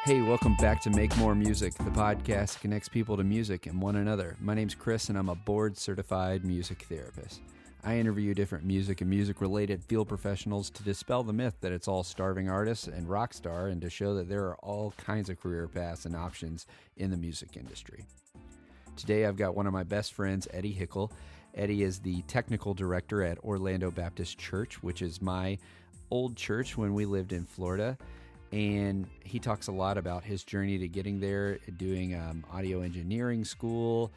Hey, welcome back to Make More Music, the podcast that connects people to music and one another. My name's Chris, and I'm a board-certified music therapist. I interview different music and music-related field professionals to dispel the myth that it's all starving artists and rock star, and to show that there are all kinds of career paths and options in the music industry. Today, I've got one of my best friends, Eddie Hickle. Eddie is the technical director at Orlando Baptist Church, which is my old church when we lived in Florida. And he talks a lot about his journey to getting there, doing audio engineering school,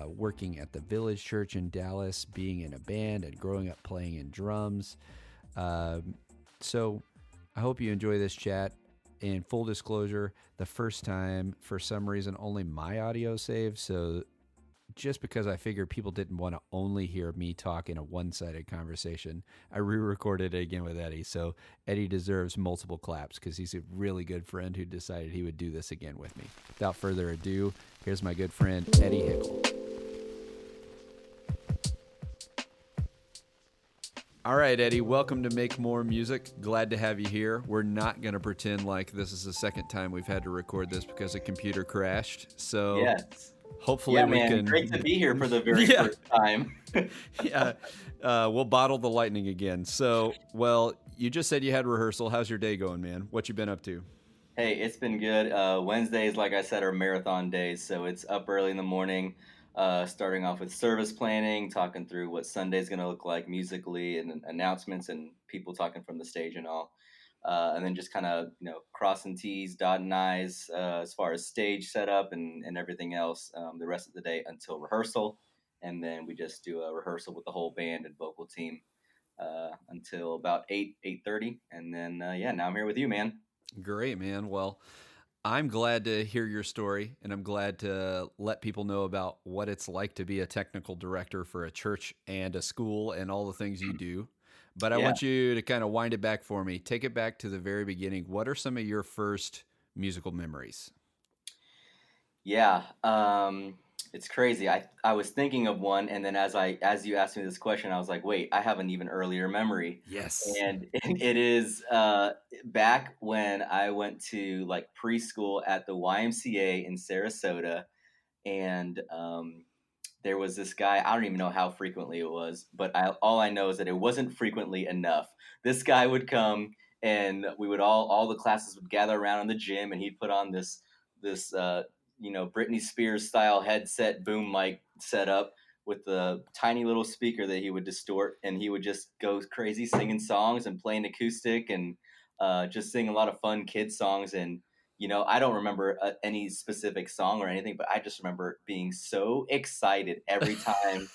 working at the Village Church in Dallas, being in a band, and growing up playing in drums. So I hope you enjoy this chat. In full disclosure, the first time, for some reason, only my audio saved. So just because I figured people didn't want to only hear me talk in a one-sided conversation, I re-recorded it again with Eddie. So Eddie deserves multiple claps because he's a really good friend who decided he would do this again with me. Without further ado, here's my good friend, Eddie Hickle. All right, Eddie, welcome to Make More Music. Glad to have you here. We're not going to pretend like this is the second time we've had to record this because a computer crashed. So yes. Hopefully we can. Great to be here for the very first time. We'll bottle the lightning again. So, well, you just said you had rehearsal. How's your day going, man? What you been up to? Hey, it's been good. Wednesdays, like I said, are marathon days, so it's up early in the morning, starting off with service planning, talking through what Sunday's going to look like musically, and announcements and people talking from the stage and all. And then just kind of, crossing T's, dotting I's as far as stage setup and everything else the rest of the day until rehearsal. And then we just do a rehearsal with the whole band and vocal team until about 8:30. And then, now I'm here with you, man. Great, man. Well, I'm glad to hear your story, and I'm glad to let people know about what it's like to be a technical director for a church and a school and all the things you do. But I want you to kind of wind it back for me. Take it back to the very beginning. What are some of your first musical memories? Yeah, it's crazy. I was thinking of one, and then as you asked me this question, I was like, wait, I have an even earlier memory. Yes. And it is back when I went to like preschool at the YMCA in Sarasota, and there was this guy. I don't even know how frequently it was, but all I know is that it wasn't frequently enough. This guy would come, and we would all the classes would gather around in the gym, and he'd put on this Britney Spears style headset boom mic setup with the tiny little speaker that he would distort, and he would just go crazy singing songs and playing acoustic and just sing a lot of fun kid songs. And I don't remember any specific song or anything, but I just remember being so excited every time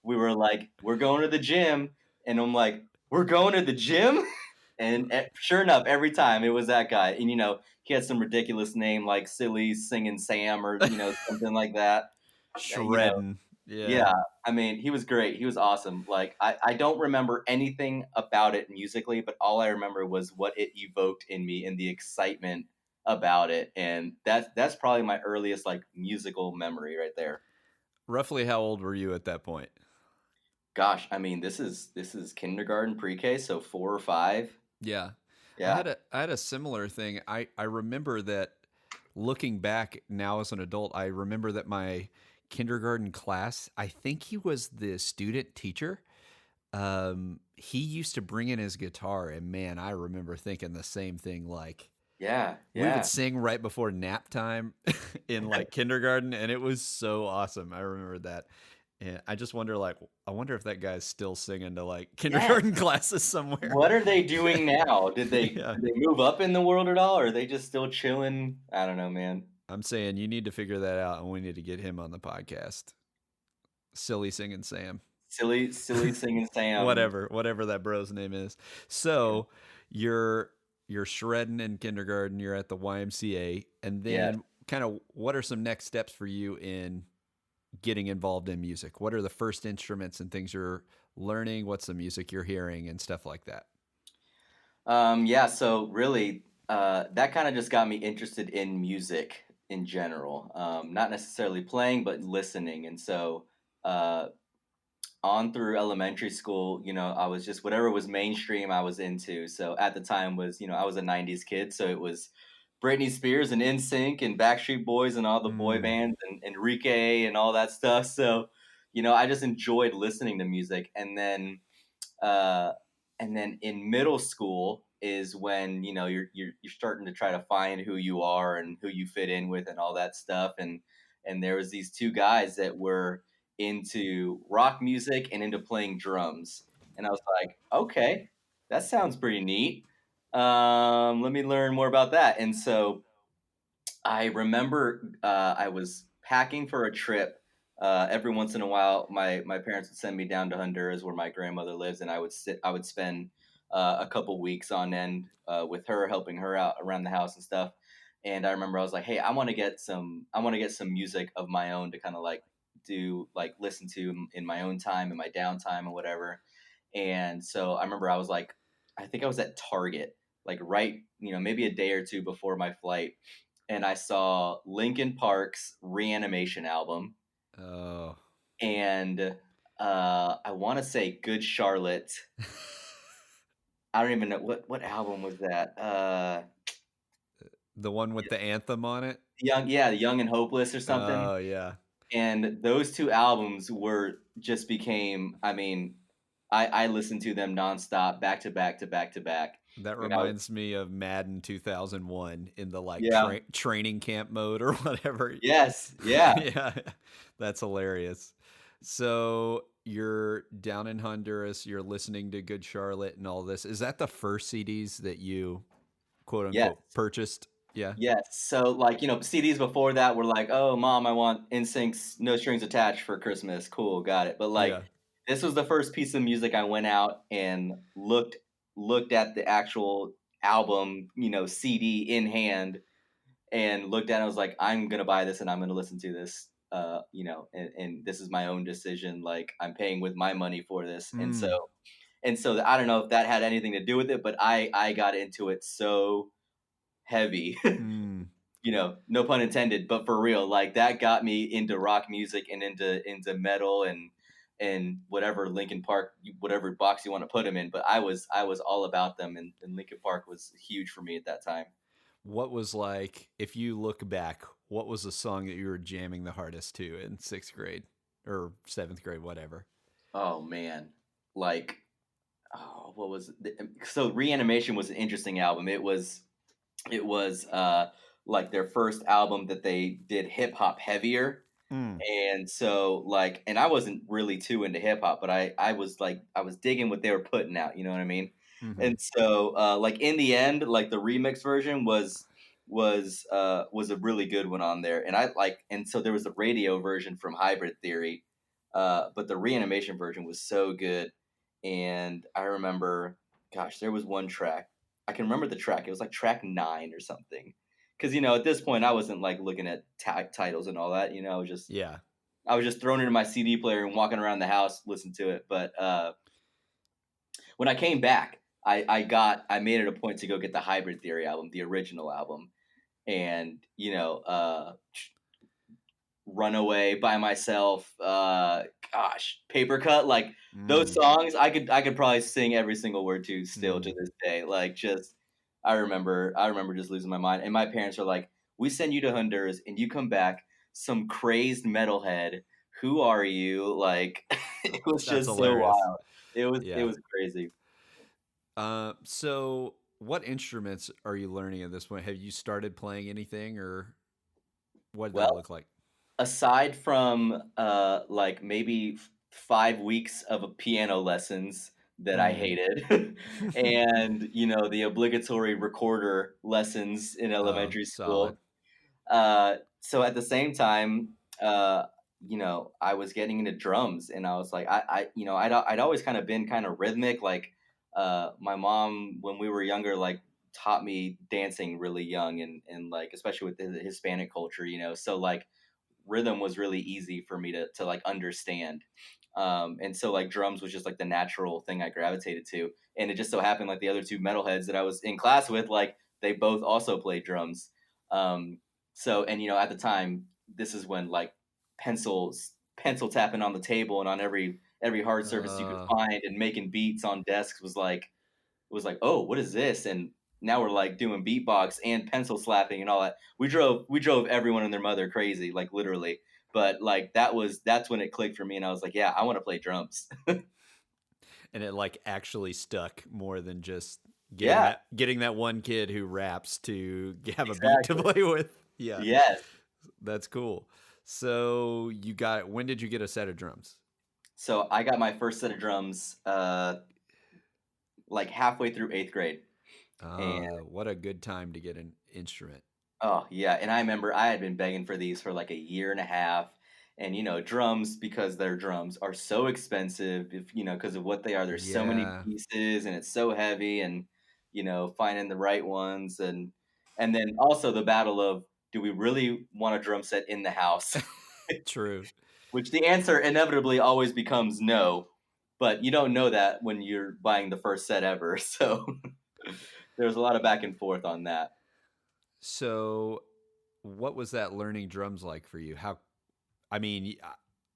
we were like, we're going to the gym. And I'm like, we're going to the gym? And sure enough, every time it was that guy. And, he had some ridiculous name like Silly Singing Sam or, something like that. Shredding. Yeah. I mean, he was great. He was awesome. Like, I don't remember anything about it musically, but all I remember was what it evoked in me and the excitement about it. And that's probably my earliest like musical memory right there. Roughly how old were you at that point? Gosh, I mean, this is kindergarten, pre-K, so 4 or 5. Yeah. Yeah. I had a similar thing. I remember that looking back now as an adult, I remember that my kindergarten class, I think he was the student teacher. He used to bring in his guitar, and man, I remember thinking the same thing. Like, we would sing right before nap time in like kindergarten, and it was so awesome. I remember that. And I just wonder, I wonder if that guy's still singing to like kindergarten classes somewhere. What are they doing now? Did they move up in the world at all, or are they just still chilling? I don't know, man. I'm saying you need to figure that out, and we need to get him on the podcast. Silly Singing Sam. Silly Singing Sam. whatever that bro's name is. So you're shredding in kindergarten. You're at the YMCA, and then kind of what are some next steps for you in getting involved in music? What are the first instruments and things you're learning? What's the music you're hearing and stuff like that? So really, that kind of just got me interested in music in general. Not necessarily playing, but listening. And so on through elementary school, I was just whatever was mainstream I was into. So at the time was, I was a 90s kid. So it was Britney Spears and NSYNC and Backstreet Boys and all the boy Mm. bands and Enrique and all that stuff. So, I just enjoyed listening to music. Uh, and then in middle school is when you're starting to try to find who you are and who you fit in with and all that stuff. And there was these two guys that were into rock music and into playing drums, and I was like, okay, that sounds pretty neat. Let me learn more about that. And so I remember I was packing for a trip. Every once in a while, my parents would send me down to Honduras, where my grandmother lives, and I would spend a couple weeks on end with her, helping her out around the house and stuff. And I remember I was like, "Hey, I want to get some music of my own to kind of like listen to in my own time, in my downtime, and whatever." And so I remember I was like, I think I was at Target, like right, maybe a day or two before my flight, and I saw Linkin Park's Reanimation album, Oh. and I want to say Good Charlotte. I don't even know what album was that. The one with the anthem on it? The Young and Hopeless or something. Oh, yeah. And those two albums became. I mean, I listened to them nonstop, back to back to back to back. That And I was, reminds me of Madden 2001 in the like yeah, training camp mode or whatever. yes, yeah. Yeah, that's hilarious. So you're down in Honduras, you're listening to Good Charlotte and all this. Is that the first CDs that you quote Yes. unquote purchased? Yeah. Yes. So like, CDs before that were like, "Oh, mom, I want NSYNC's No Strings Attached for Christmas." Cool, got it. But like Yeah. this was the first piece of music I went out and looked at the actual album, CD in hand, and looked at it. I was like, "I'm going to buy this and I'm going to listen to this." And this is my own decision. Like I'm paying with my money for this. Mm. And so I don't know if that had anything to do with it, but I got into it so heavy. Mm. No pun intended, but for real, like that got me into rock music and into metal and whatever Linkin Park, whatever box you want to put them in. But I was all about them, and Linkin Park was huge for me at that time. What was like, if you look back, what was the song that you were jamming the hardest to in sixth grade or seventh grade, whatever? Oh man, like what was so Reanimation was an interesting album. It was like their first album that they did hip hop heavier. Mm. And so like, and I wasn't really too into hip hop, but I was digging what they were putting out, you know what I mean? Mm-hmm. And so like in the end, like the remix version was a really good one on there. And so there was the radio version from Hybrid Theory, but the Reanimation version was so good. And I remember, gosh, there was one track. I can remember the track. It was like track 9 or something. Because at this point I wasn't like looking at titles and all that. Yeah. I was just throwing it in my CD player and walking around the house listening to it. But when I came back, I made it a point to go get the Hybrid Theory album, the original album, and Runaway, By Myself, gosh, Paper Cut, like those Mm. songs I could probably sing every single word to still to Mm. this day. Like just I remember just losing my mind. And my parents are like, "We send you to Honduras and you come back some crazed metalhead. Who are you?" Like it was That's just so hilarious. wild. It Yeah. was crazy. So what instruments are you learning at this point? Have you started playing anything, or what did that Well, look like? aside from like maybe 5 weeks of a piano lessons that I Mm. hated, and the obligatory recorder lessons in Oh, elementary solid. school. So at the same time, I was getting into drums, and I was like, I'd always kind of been kind of rhythmic. Like, my mom, when we were younger, like taught me dancing really young, and like especially with the Hispanic culture, so like rhythm was really easy for me to like understand. And so like drums was just like the natural thing I gravitated to. And it just so happened like the other two metalheads that I was in class with, like they both also played drums. So and at the time, this is when like pencil tapping on the table and on every hard surface you could Uh, find and making beats on desks was like, oh, what is this? And now we're like doing beatbox and pencil slapping and all that. We drove everyone and their mother crazy, like literally. But like that's when it clicked for me, and I was like, yeah, I want to play drums. And it like actually stuck more than just Yeah, getting that one kid who raps to have a beat to exactly. play with. Yeah, Yes. that's cool. So when did you get a set of drums? So I got my first set of drums like halfway through 8th grade, and What a good time to get an instrument. oh yeah, and I remember I had been begging for these for like a year and a half. And drums, because they're drums, are so expensive, if because of what they are. There's so many Yeah, pieces and it's so heavy, and finding the right ones, and then also the battle of, do we really want a drum set in the house? true. Which the answer inevitably always becomes no, but you don't know that when you're buying the first set ever. So there's a lot of back and forth on that. So, what was that learning drums like for you? I mean,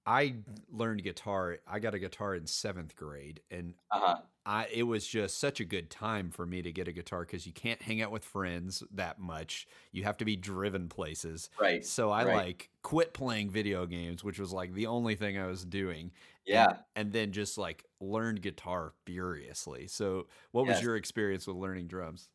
I learned guitar. I got a guitar in 7th grade, and Uh-huh. it was just such a good time for me to get a guitar because you can't hang out with friends that much. You have to be driven places. Right. So I Right. like quit playing video games, which was like the only thing I was doing, and Yeah. then just like learned guitar furiously. So, what was Yes. your experience with learning drums?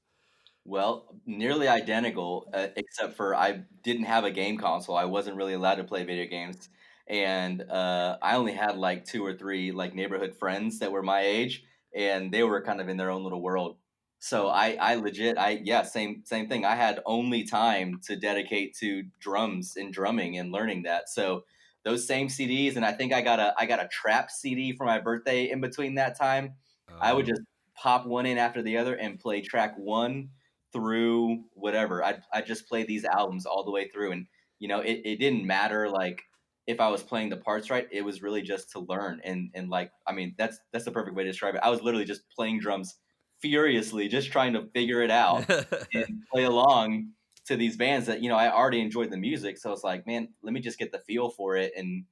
Well, nearly identical, except for I didn't have a game console. I wasn't really allowed to play video games, and I only had like two or three like neighborhood friends that were my age, and they were kind of in their own little world. So I legit, yeah, same thing. I had only time to dedicate to drums and drumming and learning that. So those same CDs, and I think I got a trap CD for my birthday in between that time. I would Oh, just pop one in after the other and play track one through whatever. I'd just play these albums all the way through, and it didn't matter like if I was playing the parts right. It was really just to learn, and like, I mean, that's the perfect way to describe it. I was literally just playing drums furiously, just trying to figure it out and play along to these bands that I already enjoyed the music. So it's like, man, let me just get the feel for it and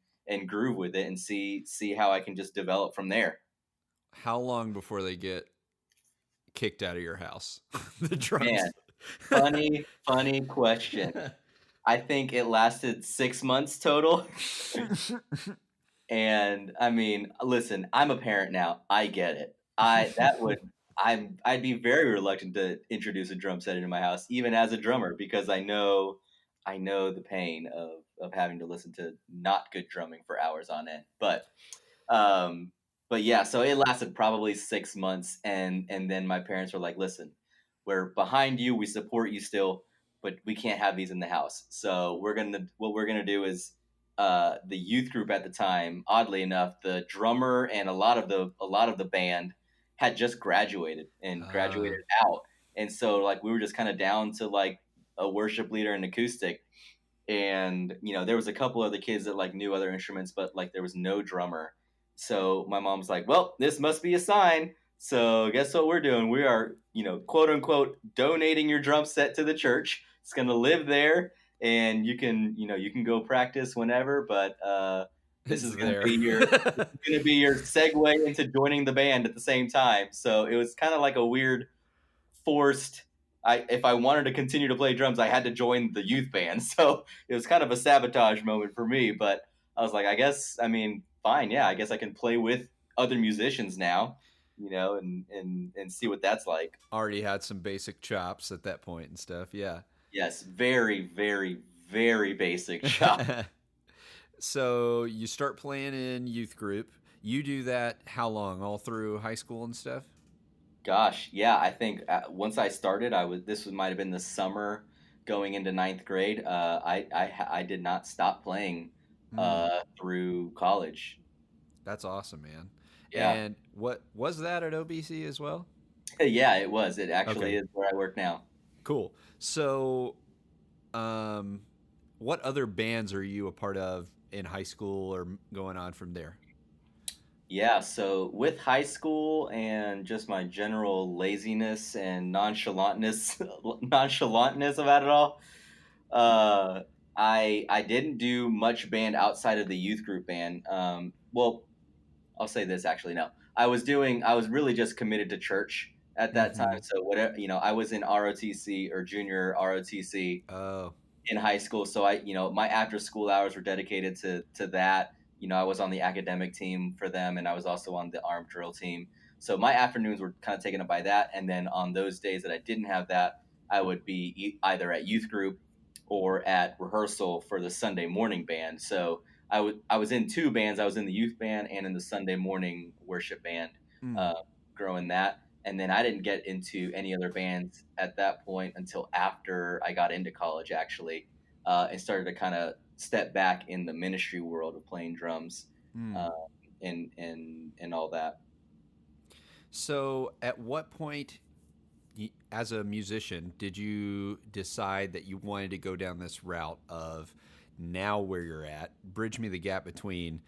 groove with it and see how I can just develop from there. how long before they get kicked out of your house? The Man, drums. funny question. I think it lasted 6 months total. And I mean, listen, I'm a parent now. I get it. I'd be very reluctant to introduce a drum set into my house, even as a drummer, because I know the pain of having to listen to not good drumming for hours on end. Um, but yeah, so it lasted probably 6 months, and then my parents were like, "Listen, we're behind you. We support you still, but we can't have these in the house. So what we're gonna do is the youth group at the time. Oddly enough, the drummer and a lot of the band had just graduated uh, out, and so like we were just kind of down to like a worship leader and acoustic, and there was a couple other kids that like knew other instruments, but like there was no drummer. So my mom's like, well, this must be a sign. So guess what we're doing? We are, quote unquote, donating your drum set to the church. It's going to live there, and you can go practice whenever, but this it's is going to there. be your segue into joining the band at the same time. So it was kind of like a weird forced. If I wanted to continue to play drums, I had to join the youth band. So it was kind of a sabotage moment for me. But I was like, I guess, I mean, fine, yeah, I guess I can play with other musicians now, and see what that's like. Already had some basic chops at that point and stuff. Yeah. Yes, very, very, very basic shop. So you start playing in youth group. You do that how long? All through high school and stuff? Gosh, yeah, I think once I started, might have been the summer going into 9th grade. I did not stop playing Mm, through college. that's awesome, man. Yeah. And what was that at OBC as well? Yeah, it was. It actually Okay, is where I work now. cool. So, um, what other bands are you a part of in high school or going on from there? Yeah, so with high school and just my general laziness and nonchalantness about it all, uh, I didn't do much band outside of the youth group band. Well, I'll say this actually, no. I was really just committed to church. at that time. Mm-hmm. So whatever, I was in ROTC or junior ROTC Oh. in high school. So my after school hours were dedicated to that. I was on the academic team for them, and I was also on the armed drill team. So my afternoons were kind of taken up by that. And then on those days that I didn't have that, I would be either at youth group or at rehearsal for the Sunday morning band. So I was in two bands. I was in the youth band and in the Sunday morning worship band, Mm. uh, growing that. And then I didn't get into any other bands at that point until after I got into college, actually, and started to kind of step back in the ministry world of playing drums, Mm. uh, and all that. So, at what point, as a musician, did you decide that you wanted to go down this route of now where you're at? Bridge me the gap between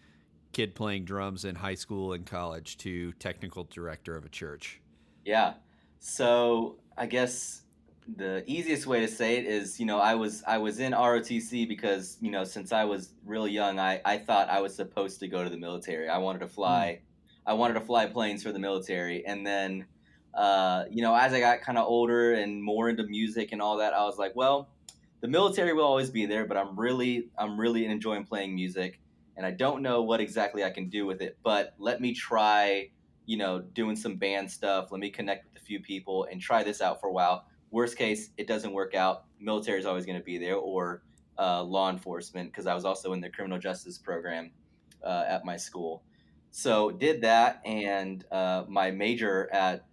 kid playing drums in high school and college to technical director of a church. Yeah. So I guess the easiest way to say it is, I was in ROTC because, since I was real young, I thought I was supposed to go to the military. I wanted to Mm. fly. I wanted to fly planes for the military. And then, as I got kind of older and more into music and all that, I was like, well, the military will always be there, but I'm really enjoying playing music, and I don't know what exactly I can do with it, but let me try, doing some band stuff. Let me connect with a few people and try this out for a while. Worst case, it doesn't work out. Military is always going to be there, or law enforcement, because I was also in the criminal justice program at my school. So did that, and my major at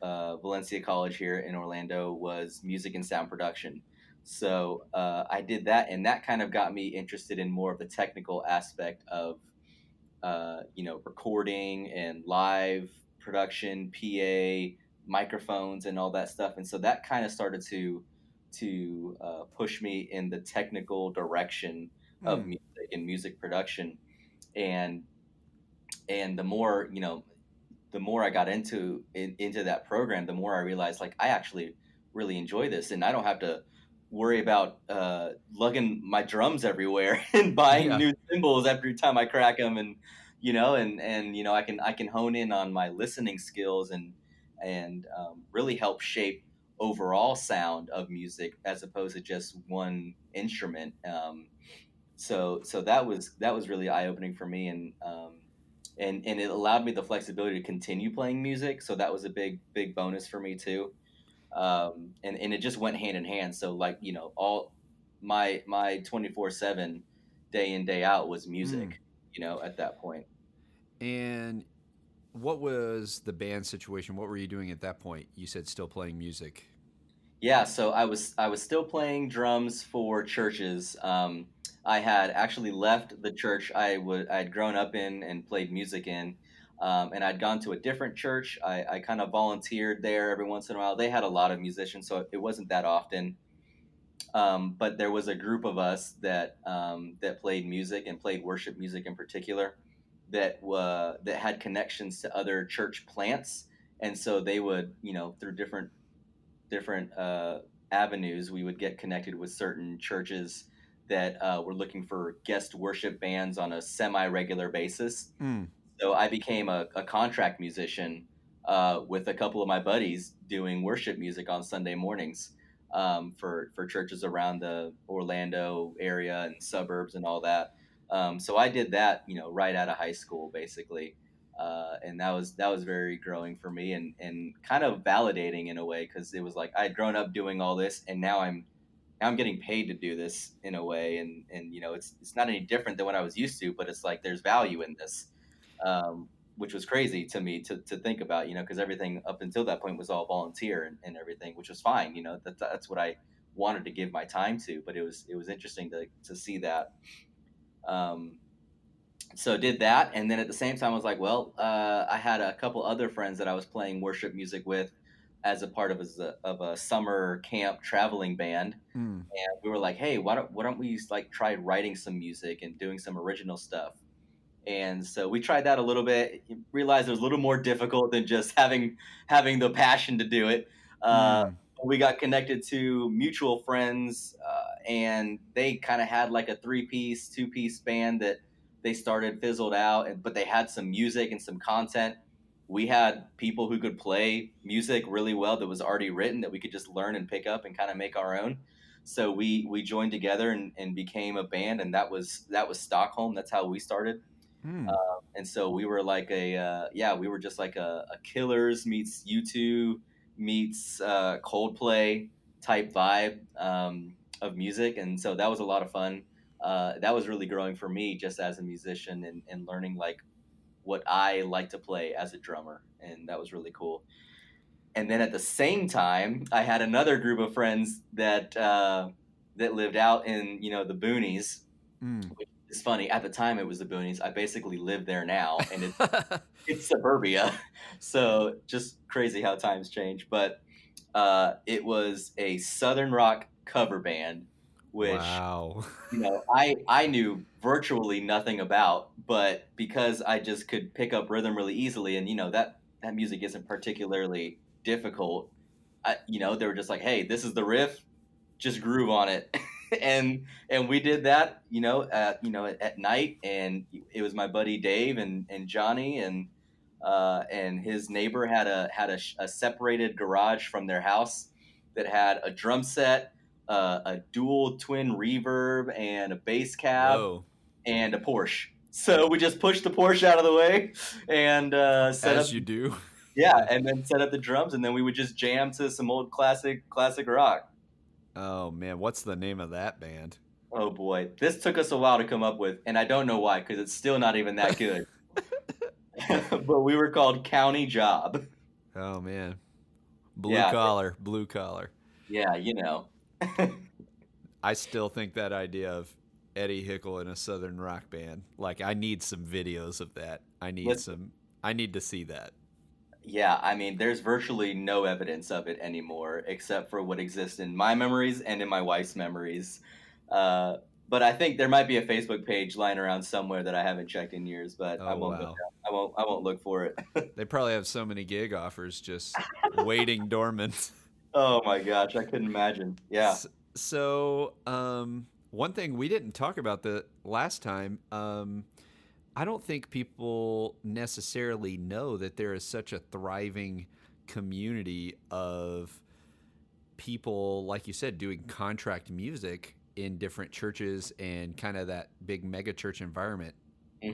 Valencia College here in Orlando was music and sound production. So I did that, and that kind of got me interested in more of the technical aspect of recording and live production, PA, microphones, and all that stuff. And so that kind of started to push me in the technical direction of Mm. music and music production. And the more I got into that program, the more I realized, like, I actually really enjoy this, and I don't have to worry about lugging my drums everywhere and buying Yeah. new cymbals every time I crack them, and I can hone in on my listening skills and really help shape overall sound of music as opposed to just one instrument. So that was really eye opening for me, and it allowed me the flexibility to continue playing music. So that was a big bonus for me too. And it just went hand in hand. So, like, all my 24/7 day in day out was Mm. music. At that point. And what was the band situation? What were you doing at that point? You said still playing music. Yeah, so I was still playing drums for churches. I had actually left the church I'd grown up in and played music in, and I'd gone to a different church. I kind of volunteered there every once in a while. They had a lot of musicians, so it wasn't that often. But there was a group of us that played music and played worship music in particular, that had connections to other church plants, and so they would, through different avenues, we would get connected with certain churches that were looking for guest worship bands on a semi-regular basis. Mm. So I became a contract musician with a couple of my buddies doing worship music on Sunday mornings, for churches around the Orlando area and suburbs and all that. So I did that, right out of high school, basically, and that was very growing for me, and kind of validating in a way, because it was like I had grown up doing all this, and now I'm getting paid to do this in a way, and it's not any different than what I was used to, but it's like there's value in this, which was crazy to me to think about, because everything up until that point was all volunteer and everything, which was fine. That's what I wanted to give my time to, but it was interesting to see that. Um, so did that, and then at the same time I was like, well, I had a couple other friends that I was playing worship music with as a part of a summer camp traveling band, Mm. and we were like, hey, why don't we, like, try writing some music and doing some original stuff. And so we tried that a little bit. Realized it was a little more difficult than just having the passion to do it. Mm. We got connected to mutual friends, and they kind of had like a three-piece, two-piece band that they started, fizzled out, but they had some music and some content. we had people who could play music really well that was already written that we could just learn and pick up and kind of make our own. So we joined together and became a band, and that was Stockholm. That's how we started. Hmm. And so we were like we were just like a Killers meets U2 meets Coldplay type vibe of music, and so that was a lot of fun. That was really growing for me just as a musician and learning like what I like to play as a drummer, and that was really cool. And then at the same time, I had another group of friends that lived out in the boonies, Hmm. which is funny. At the time, it was the boonies. I basically live there now, and it's suburbia. So just crazy how times change. But it was a southern rock cover band, which Wow. I knew virtually nothing about, but because I just could pick up rhythm really easily, and that music isn't particularly difficult. They were just like, "Hey, this is the riff, just groove on it," and we did that, at night, and it was my buddy Dave and Johnny and his neighbor had a separated garage from their house that had a drum set, a dual twin reverb, and a bass cab, Whoa. and a Porsche. So we just pushed the Porsche out of the way and set up, As you do. yeah, and then set up the drums, and then we would just jam to some old classic rock. Oh man, what's the name of that band? Oh boy, this took us a while to come up with, and I don't know why because it's still not even that good. But we were called County Job. Oh man, blue Yeah, collar, blue collar. yeah. I still think that idea of Eddie Hickle in a southern rock band. Like, I need some videos of that. Listen, I need to see that. yeah, I mean, there's virtually no evidence of it anymore, except for what exists in my memories and in my wife's memories. Uh, but I think there might be a Facebook page lying around somewhere that I haven't checked in years, but I Oh won't go wow. down. I won't look for it. They probably have so many gig offers just waiting dormant. Oh my gosh, I couldn't imagine. Yeah. One thing we didn't talk about the last time, I don't think people necessarily know that there is such a thriving community of people, like you said, doing contract music in different churches and kind of that big mega church environment.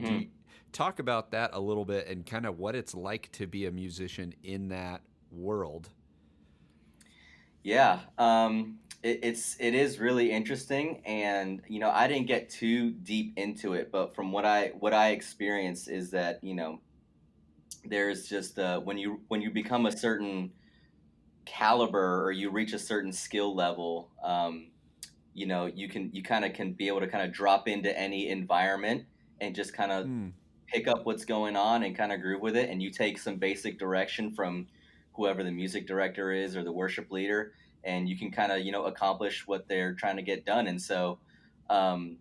Do you hmm talk about that a little bit and kind of what it's like to be a musician in that world? Yeah. It is really interesting, and I didn't get too deep into it, but from what I experienced is that there's just when you become a certain caliber or you reach a certain skill level, you kind of can be able to kind of drop into any environment and just kind of Hmm. pick up what's going on and kind of groove with it, and you take some basic direction from whoever the music director is or the worship leader, and you can kind of accomplish what they're trying to get done. And so um,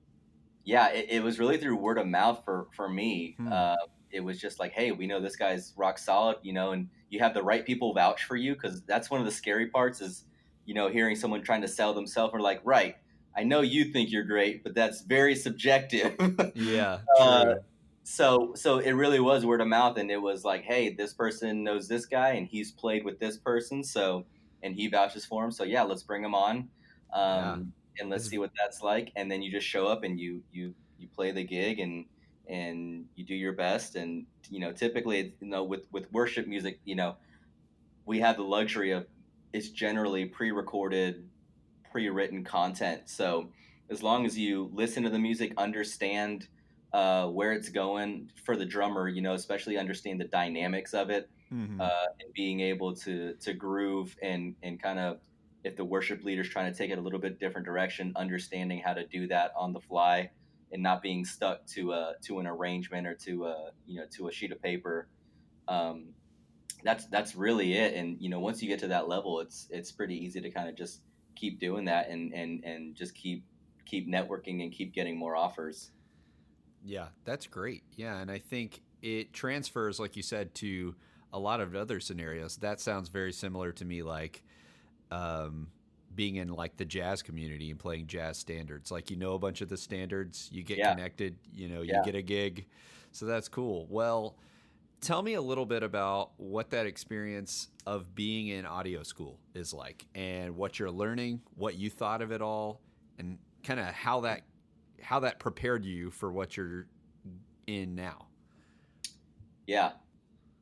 yeah, it was really through word of mouth for me. Hmm. It was just like, hey, we know this guy's rock solid, and you have the right people vouch for you, because that's one of the scary parts is hearing someone trying to sell themselves, or like, right, I know you think you're great, but that's very subjective. Yeah, uh, true. so it really was word of mouth, and it was like, hey, this person knows this guy, and he's played with this person, so and he vouches for him, so yeah, let's bring him on, Yeah. and let's It's see what that's like. And then you just show up and you play the gig, and you do your best. And typically, with worship music, we have the luxury of, it's generally pre-recorded, pre-written content. So as long as you listen to the music, understand where it's going for the drummer, especially understand the dynamics of it, mhm. and being able to groove and kind of, if the worship leader's trying to take it a little bit different direction, understanding how to do that on the fly and not being stuck to an arrangement or to a sheet of paper. Um, that's really it. And once you get to that level, it's pretty easy to kind of just keep doing that and just keep networking and keep getting more offers. Yeah, that's great. Yeah, and I think it transfers, like you said, to a lot of other scenarios. That sounds very similar to me, like um, being in like the jazz community and playing jazz standards. Like, you know, a bunch of the standards, you get Yeah, connected, you know, you yeah. get a gig. So that's cool. Well, Tell me a little bit about what that experience of being in audio school is like, and what you're learning, what you thought of it all, and kind of how that prepared you for what you're in now. Yeah,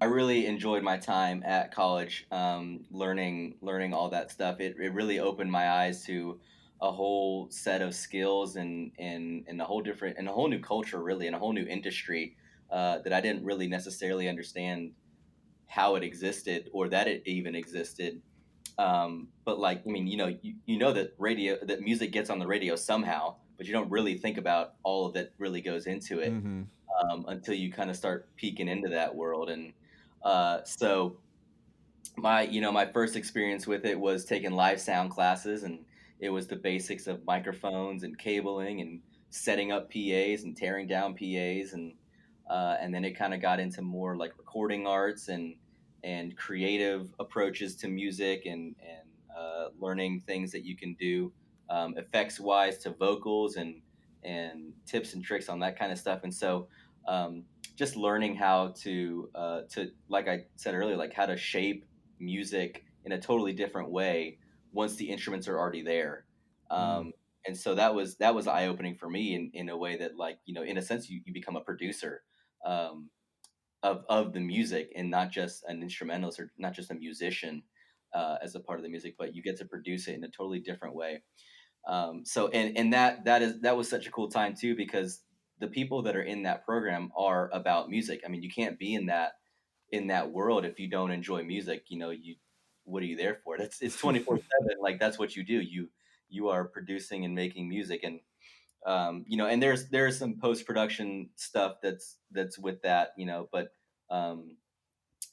I really enjoyed my time at college, learning all that stuff. It really opened my eyes to a whole set of skills and a whole different and a whole new culture, really, and a whole new industry that I didn't really necessarily understand how it existed or that it even existed. But like, I mean, you know that music gets on the radio somehow, but you don't really think about all of that really goes into it Mm-hmm. until you kind of start peeking into that world. And so my first experience with it was taking live sound classes, and it was the basics of microphones and cabling and setting up PAs and tearing down PAs, and then it kind of got into more like recording arts and creative approaches to music and learning things that you can do effects wise to vocals and tips and tricks on that kind of stuff. And so just learning how to, like I said earlier, like how to shape music in a totally different way once the instruments are already there. Mm. And so that was eye opening for me in a way that, like, in a sense you become a producer um, of the music, and not just an instrumentalist or not just a musician as a part of the music, but you get to produce it in a totally different way. So and that was such a cool time too, because the people that are in that program are about music. I mean, you can't be in that world if you don't enjoy music. You what are you there for? It's 24/7. Like, that's what you do. You are producing and making music. And and there's some post production stuff that's with that. But um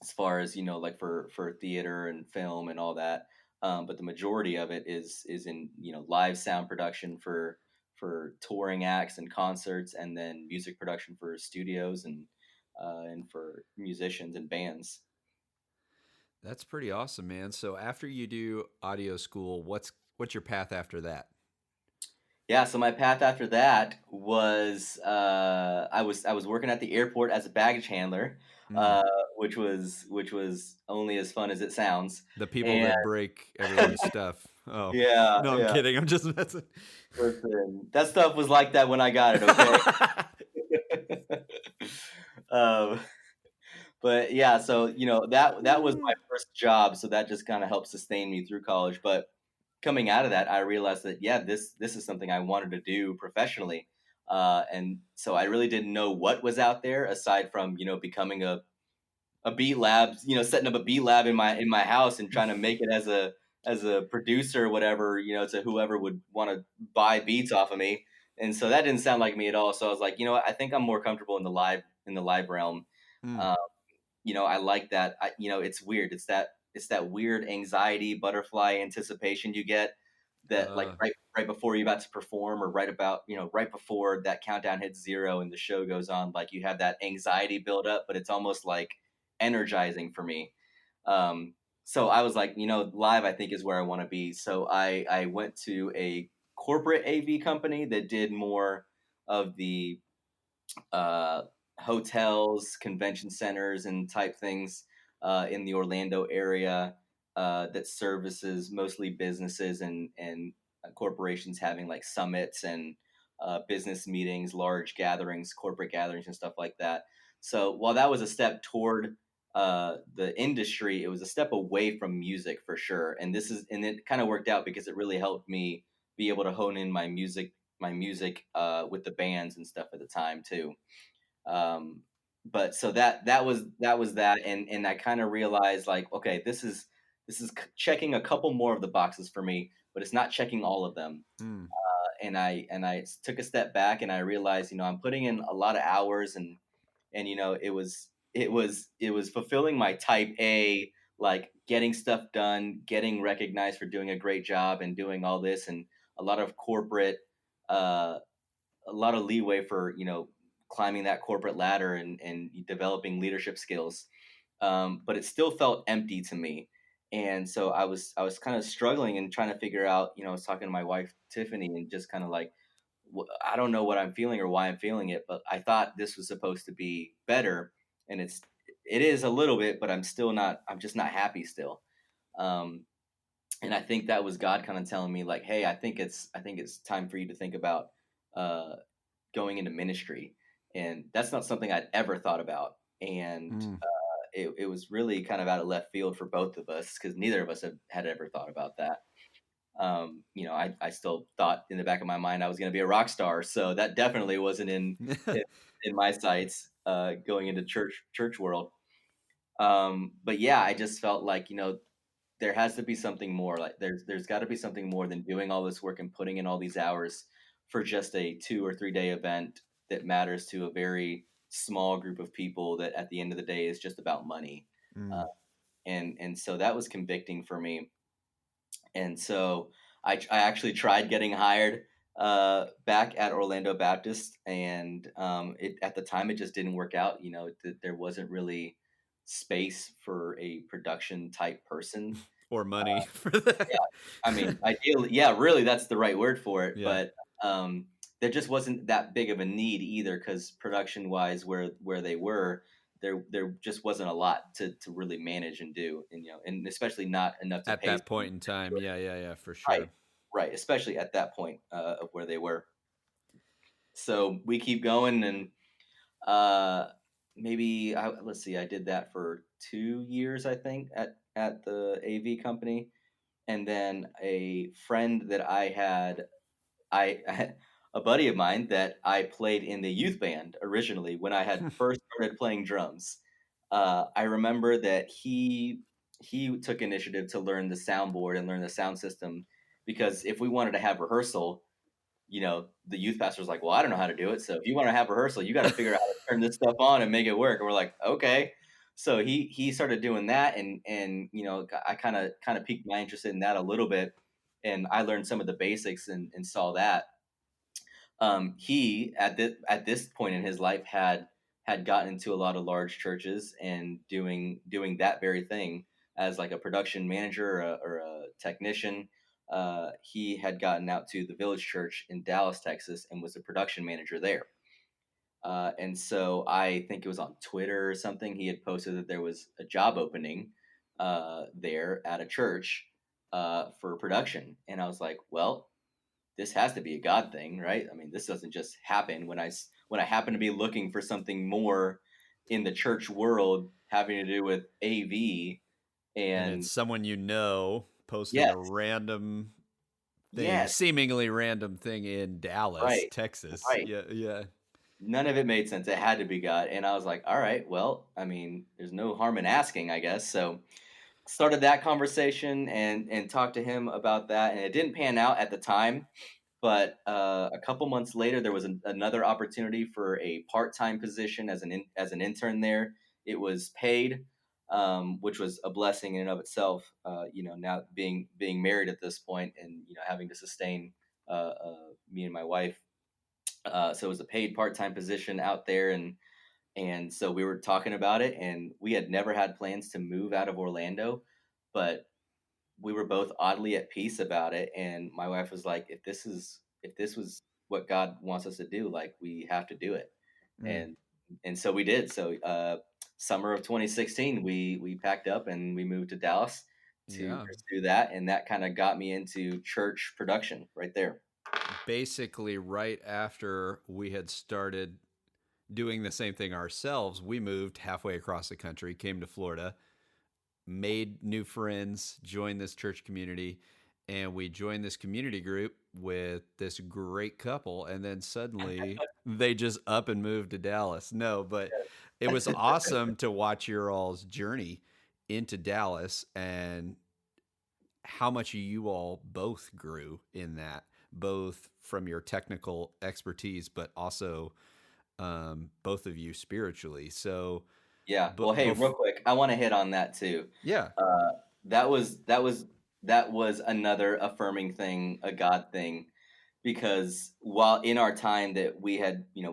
as far as, like for theater and film and all that. But the majority of it is in, live sound production for touring acts and concerts, and then music production for studios and for musicians and bands. That's pretty awesome, man. So after you do audio school, what's your path after that? Yeah, so my path after that was I was working at the airport as a baggage handler, Mm. uh, which was only as fun as it sounds. The people And that break everyone's stuff. Oh, yeah, no, I'm yeah. kidding. I'm just messing. Listen, that stuff was like that when I got it. Okay. um, but yeah, so that was my first job, so that just kind of helped sustain me through college. But coming out of that, I realized that, yeah, this is something I wanted to do professionally, and so I really didn't know what was out there aside from, becoming a beat lab, setting up a beat lab in my house and trying to make it as a producer or whatever, to whoever would want to buy beats off of me. And so that didn't sound like me at all. So I was like, what, I think I'm more comfortable in the live realm. Mm. Uh, I like that. It's weird. It's that weird anxiety, butterfly anticipation you get, that, like, Uh, right before you're about to perform, or right before that countdown hits zero and the show goes on, like, you have that anxiety build up, but it's almost like energizing for me. Um, so I was like, live, I think, is where I want to be. So I went to a corporate AV company that did more of the uh, hotels, convention centers, and type things in the Orlando area, that services mostly businesses and corporations having like summits and business meetings, large gatherings, corporate gatherings, and stuff like that. So while that was a step toward the industry, it was a step away from music for sure. And it kind of worked out because it really helped me be able to hone in my music with the bands and stuff at the time too. Um, but so that was that, and I kind of realized, like, okay, this is checking a couple more of the boxes for me, but it's not checking all of them. mm. And I took a step back, and I realized, I'm putting in a lot of hours, and it was fulfilling my type A, like, getting stuff done, getting recognized for doing a great job and doing all this, and a lot of corporate uh a lot of leeway for, climbing that corporate ladder and developing leadership skills. But it still felt empty to me. And so I was kind of struggling and trying to figure out. I was talking to my wife Tiffany, and just kind of like, I don't know what I'm feeling or why I'm feeling it, but I thought this was supposed to be better, and it is a little bit, but I'm just not happy still. Um, and I think that was God kind of telling me like, hey, I think it's time for you to think about uh, going into ministry. And that's not something I'd ever thought about. And Mm. it was really kind of out of left field for both of us because neither of us had ever thought about that. I still thought in the back of my mind I was going to be a rock star, so that definitely wasn't in, in my sights going into church world. But yeah, I just felt like there has to be something more. Like there's got to be something more than doing all this work and putting in all these hours for just a 2 or 3 day event that matters to a very small group of people. That at the end of the day is just about money. Uh, Mm. and so that was convicting for me. And so I actually tried getting hired back at Orlando Baptist, and at the time it just didn't work out. There wasn't really space for a production type person. Or money for Yeah, that. I mean, ideally, yeah, really, that's the right word for it. Yeah. But there just wasn't that big of a need either, because production wise, where they were, there just wasn't a lot to really manage and do, and especially not enough to At pay that someone point in to time. do it. Yeah, for Right, sure. right, especially at that point of where they were. So we keep going, and uh, let's see, I did that for 2 years, I think, at the AV company, and then a friend that I had, a buddy of mine that I played in the youth band originally when I had first started playing drums. I remember that he took initiative to learn the soundboard and learn the sound system, because if we wanted to have rehearsal, the youth pastor was like, "Well, I don't know how to do it. So if you want to have rehearsal, you got to figure out how to turn this stuff on and make it work." And we're like, "Okay." So he started doing that, and I kind of piqued my interest in that a little bit, and I learned some of the basics and saw that. He at this point in his life had gotten into a lot of large churches and doing that very thing as like a production manager or a technician. He had gotten out to the Village Church in Dallas, Texas, and was a production manager there. And so I think it was on Twitter or something. He had posted that there was a job opening there at a church for production, and I was like, well, this has to be a God thing, right? I mean, this doesn't just happen when I happen to be looking for something more in the church world having to do with AV. And it's And someone posting yes, a random thing, yes, seemingly random thing in Dallas, right, Texas. right. Yeah. None of it made sense. It had to be God. And I was like, all right, well, I mean, there's no harm in asking, I guess. So started that conversation and talked to him about that. And it didn't pan out at the time. But a couple months later, there was another opportunity for a part-time position as an intern there. It was paid, which was a blessing in and of itself. Now being married at this point, and having to sustain me and my wife. So it was a paid part-time position out there, and so we were talking about it, and we had never had plans to move out of Orlando, but we were both oddly at peace about it. And my wife was like, if this was what God wants us to do, like, we have to do it. Mm. And so we did. So summer of 2016, we packed up and we moved to Dallas to Yeah. pursue that, and that kind of got me into church production right there. Basically, right after we had started doing the same thing ourselves, we moved halfway across the country, came to Florida, made new friends, joined this church community, and we joined this community group with this great couple. And then suddenly they just up and moved to Dallas. No, but it was awesome to watch your all's journey into Dallas and how much you all both grew in that, both from your technical expertise, but also both of you spiritually. So, Yeah. Well, but hey, real quick, I want to hit on that too. yeah. Uh, that was another affirming thing, a God thing, because while in our time that we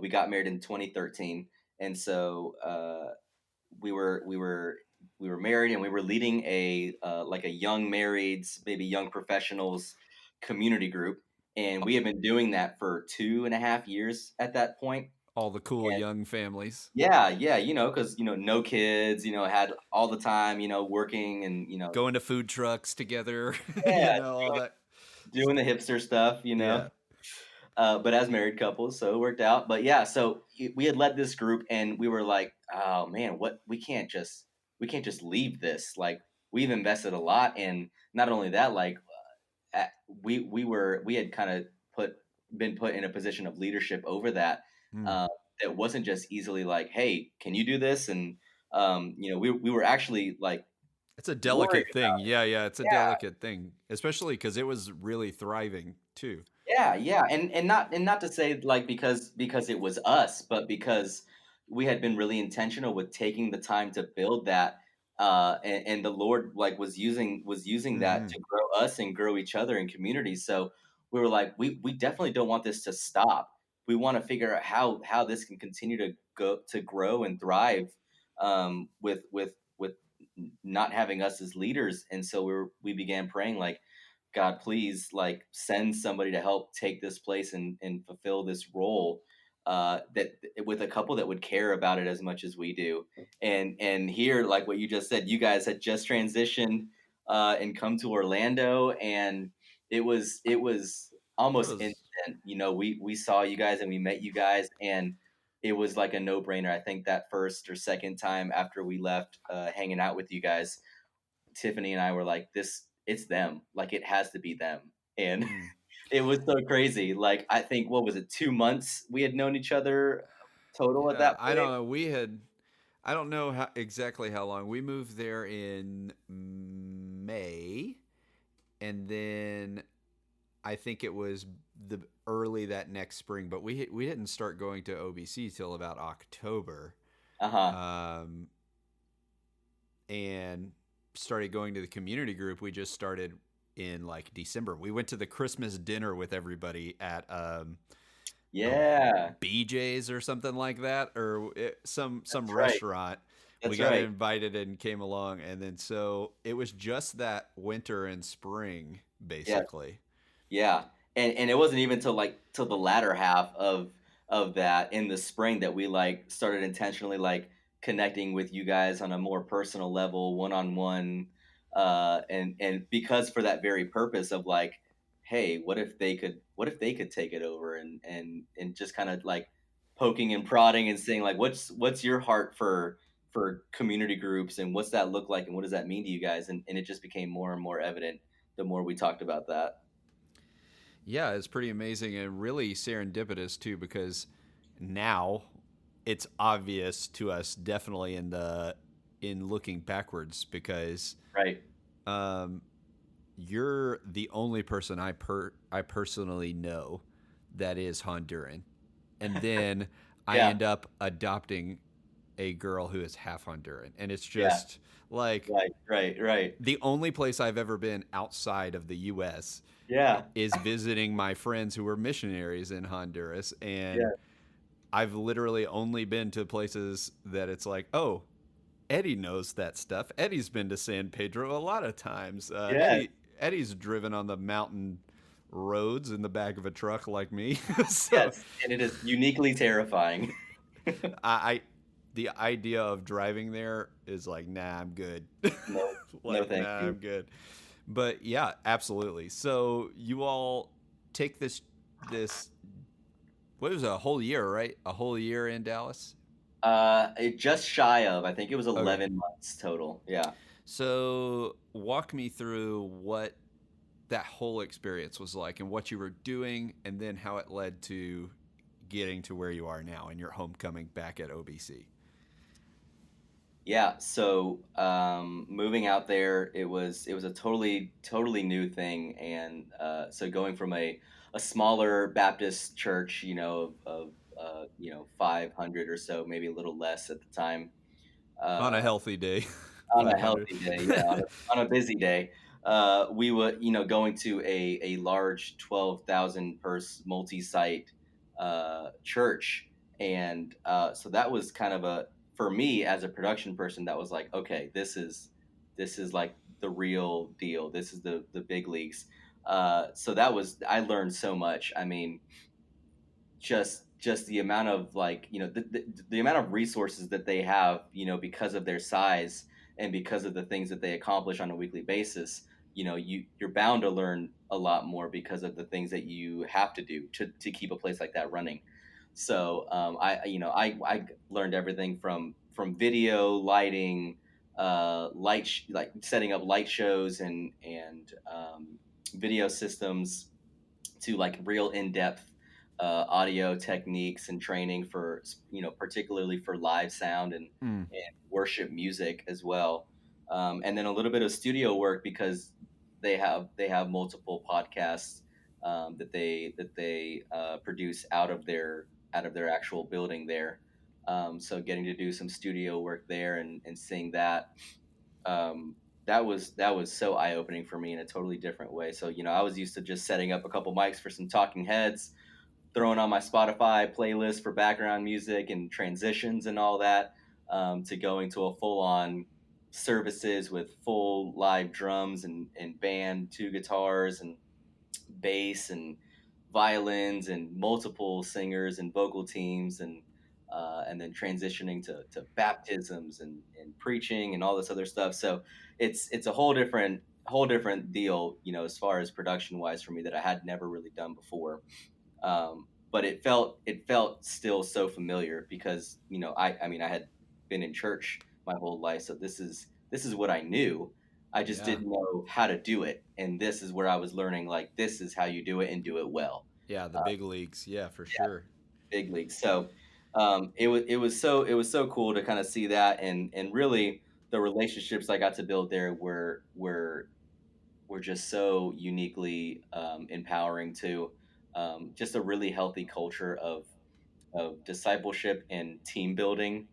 got married in 2013, and so we were we were we were married, and we were leading a like a young marrieds, maybe young professionals community group, and we had been doing that for 2.5 years at that point. All the cool young families Yeah, yeah, because no kids, had all the time, working and going to food trucks together, yeah, all that. doing the hipster stuff, Yeah. but as married couples, so it worked out. But yeah, so we had led this group, and we were like, oh man, what we can't just leave this. Like we've invested a lot, and not only that, like at, we had kind of been put in a position of leadership over that. Mm. Uh, that wasn't just easily like, hey, can you do this? And we were actually like It's a worried delicate thing. about Yeah, yeah, it's a it. delicate thing, especially because it was really thriving too. Yeah, yeah, and not to say like because it was us, but because we had been really intentional with taking the time to build that, and the Lord like was using that Mm-hmm. to grow us and grow each other in community. So we were like, we definitely don't want this to stop. We want to figure out how this can continue to grow and thrive, with not having us as leaders. And so we began praying like, God, please, like, send somebody to help take this place and fulfill this role, that with a couple that would care about it as much as we do. And here, like what you just said, you guys had just transitioned, and come to Orlando, and it was It almost was, instant. We saw you guys and we met you guys, and it was like a no brainer. I think that first or second time after we left, hanging out with you guys, Tiffany and I were like, this, it's them. Like it has to be them. And mm, it was so crazy. Like I think what was it, 2 months we had known each other total at yeah, that I point? don't know. I don't know exactly how long. We moved there in May, and then I think it was the early that next spring, but we didn't start going to OBC till about October. Uh-huh. Um, and started going to the community group. We just started in like December. We went to the Christmas dinner with everybody at oh, Yeah. BJ's or something like that, or some That's right. restaurant. We That's got right. invited and came along, and then so it was just that winter and spring Yeah. basically. Yeah, and it wasn't even till the latter half of that in the spring that we like started intentionally like connecting with you guys on a more personal level, one on one, and because for that very purpose of like, hey, what if they could take it over, and just kind of like poking and prodding and saying like, what's your heart for community groups, and what's that look like, and what does that mean to you guys, and it just became more and more evident the more we talked about that. Yeah, it's pretty amazing and really serendipitous too, because now it's obvious to us definitely in looking backwards, because Right. um, you're the only person I personally know that is Honduran, and then I Yeah, end up adopting a girl who is half Honduran, and it's yeah, just like right, right, right. the only place I've ever been outside of the U.S. Yeah, is visiting my friends who were missionaries in Honduras, and yeah, I've literally only been to places that it's like, oh, Eddie knows that stuff. Eddie's been to San Pedro a lot of times. yes, Eddie's driven on the mountain roads in the back of a truck like me. So yes, and it is uniquely terrifying. I the idea of driving there is like, nah, I'm good. No, no, Like, thank nah, I'm you. good. But yeah, absolutely. So you all take this what was it, a whole year, right? A whole year in Dallas. It just shy of, I think it was Okay. 11 months total. Yeah. So walk me through what that whole experience was like and what you were doing, and then how it led to getting to where you are now and your homecoming back at OBC. Yeah, so moving out there, it was a totally new thing, and so going from a smaller Baptist church, of 500 or so, maybe a little less at the time, On a uh, healthy day, on a 500. healthy day, yeah, on a busy day, we would, going to a large 12,000 multi-site church, and so that was kind of a, for me as a production person, that was like, okay, this is like the real deal. This is the big leagues. So that was, I learned so much. I mean, just just the amount of like, the amount of resources that they have, because of their size and because of the things that they accomplish on a weekly basis. You're bound to learn a lot more because of the things that you have to do to keep a place like that running. So I learned everything from video lighting, like setting up light shows and video systems, to like real in-depth audio techniques and training for, particularly for live sound Mm. and worship music as well. And then a little bit of studio work, because they have multiple podcasts that they produce out of their actual building there. So getting to do some studio work there and seeing that, um, that was so eye opening for me in a totally different way. So I was used to just setting up a couple mics for some talking heads, throwing on my Spotify playlist for background music and transitions and all that, to going to a full on services with full live drums and band, two guitars and bass and violins and multiple singers and vocal teams, and then transitioning to baptisms and preaching and all this other stuff. So it's a whole different deal, as far as production wise for me, that I had never really done before. But it felt still so familiar, because I mean I had been in church my whole life, so this is what I knew. I just Yeah. didn't know how to do it, and this is where I was learning, like, this is how you do it and do it well. Yeah, the Uh, big leagues. Yeah, for sure. Big league. So it was so cool to kind of see that, and really the relationships I got to build there were just so uniquely empowering too. Just a really healthy culture of discipleship and team building,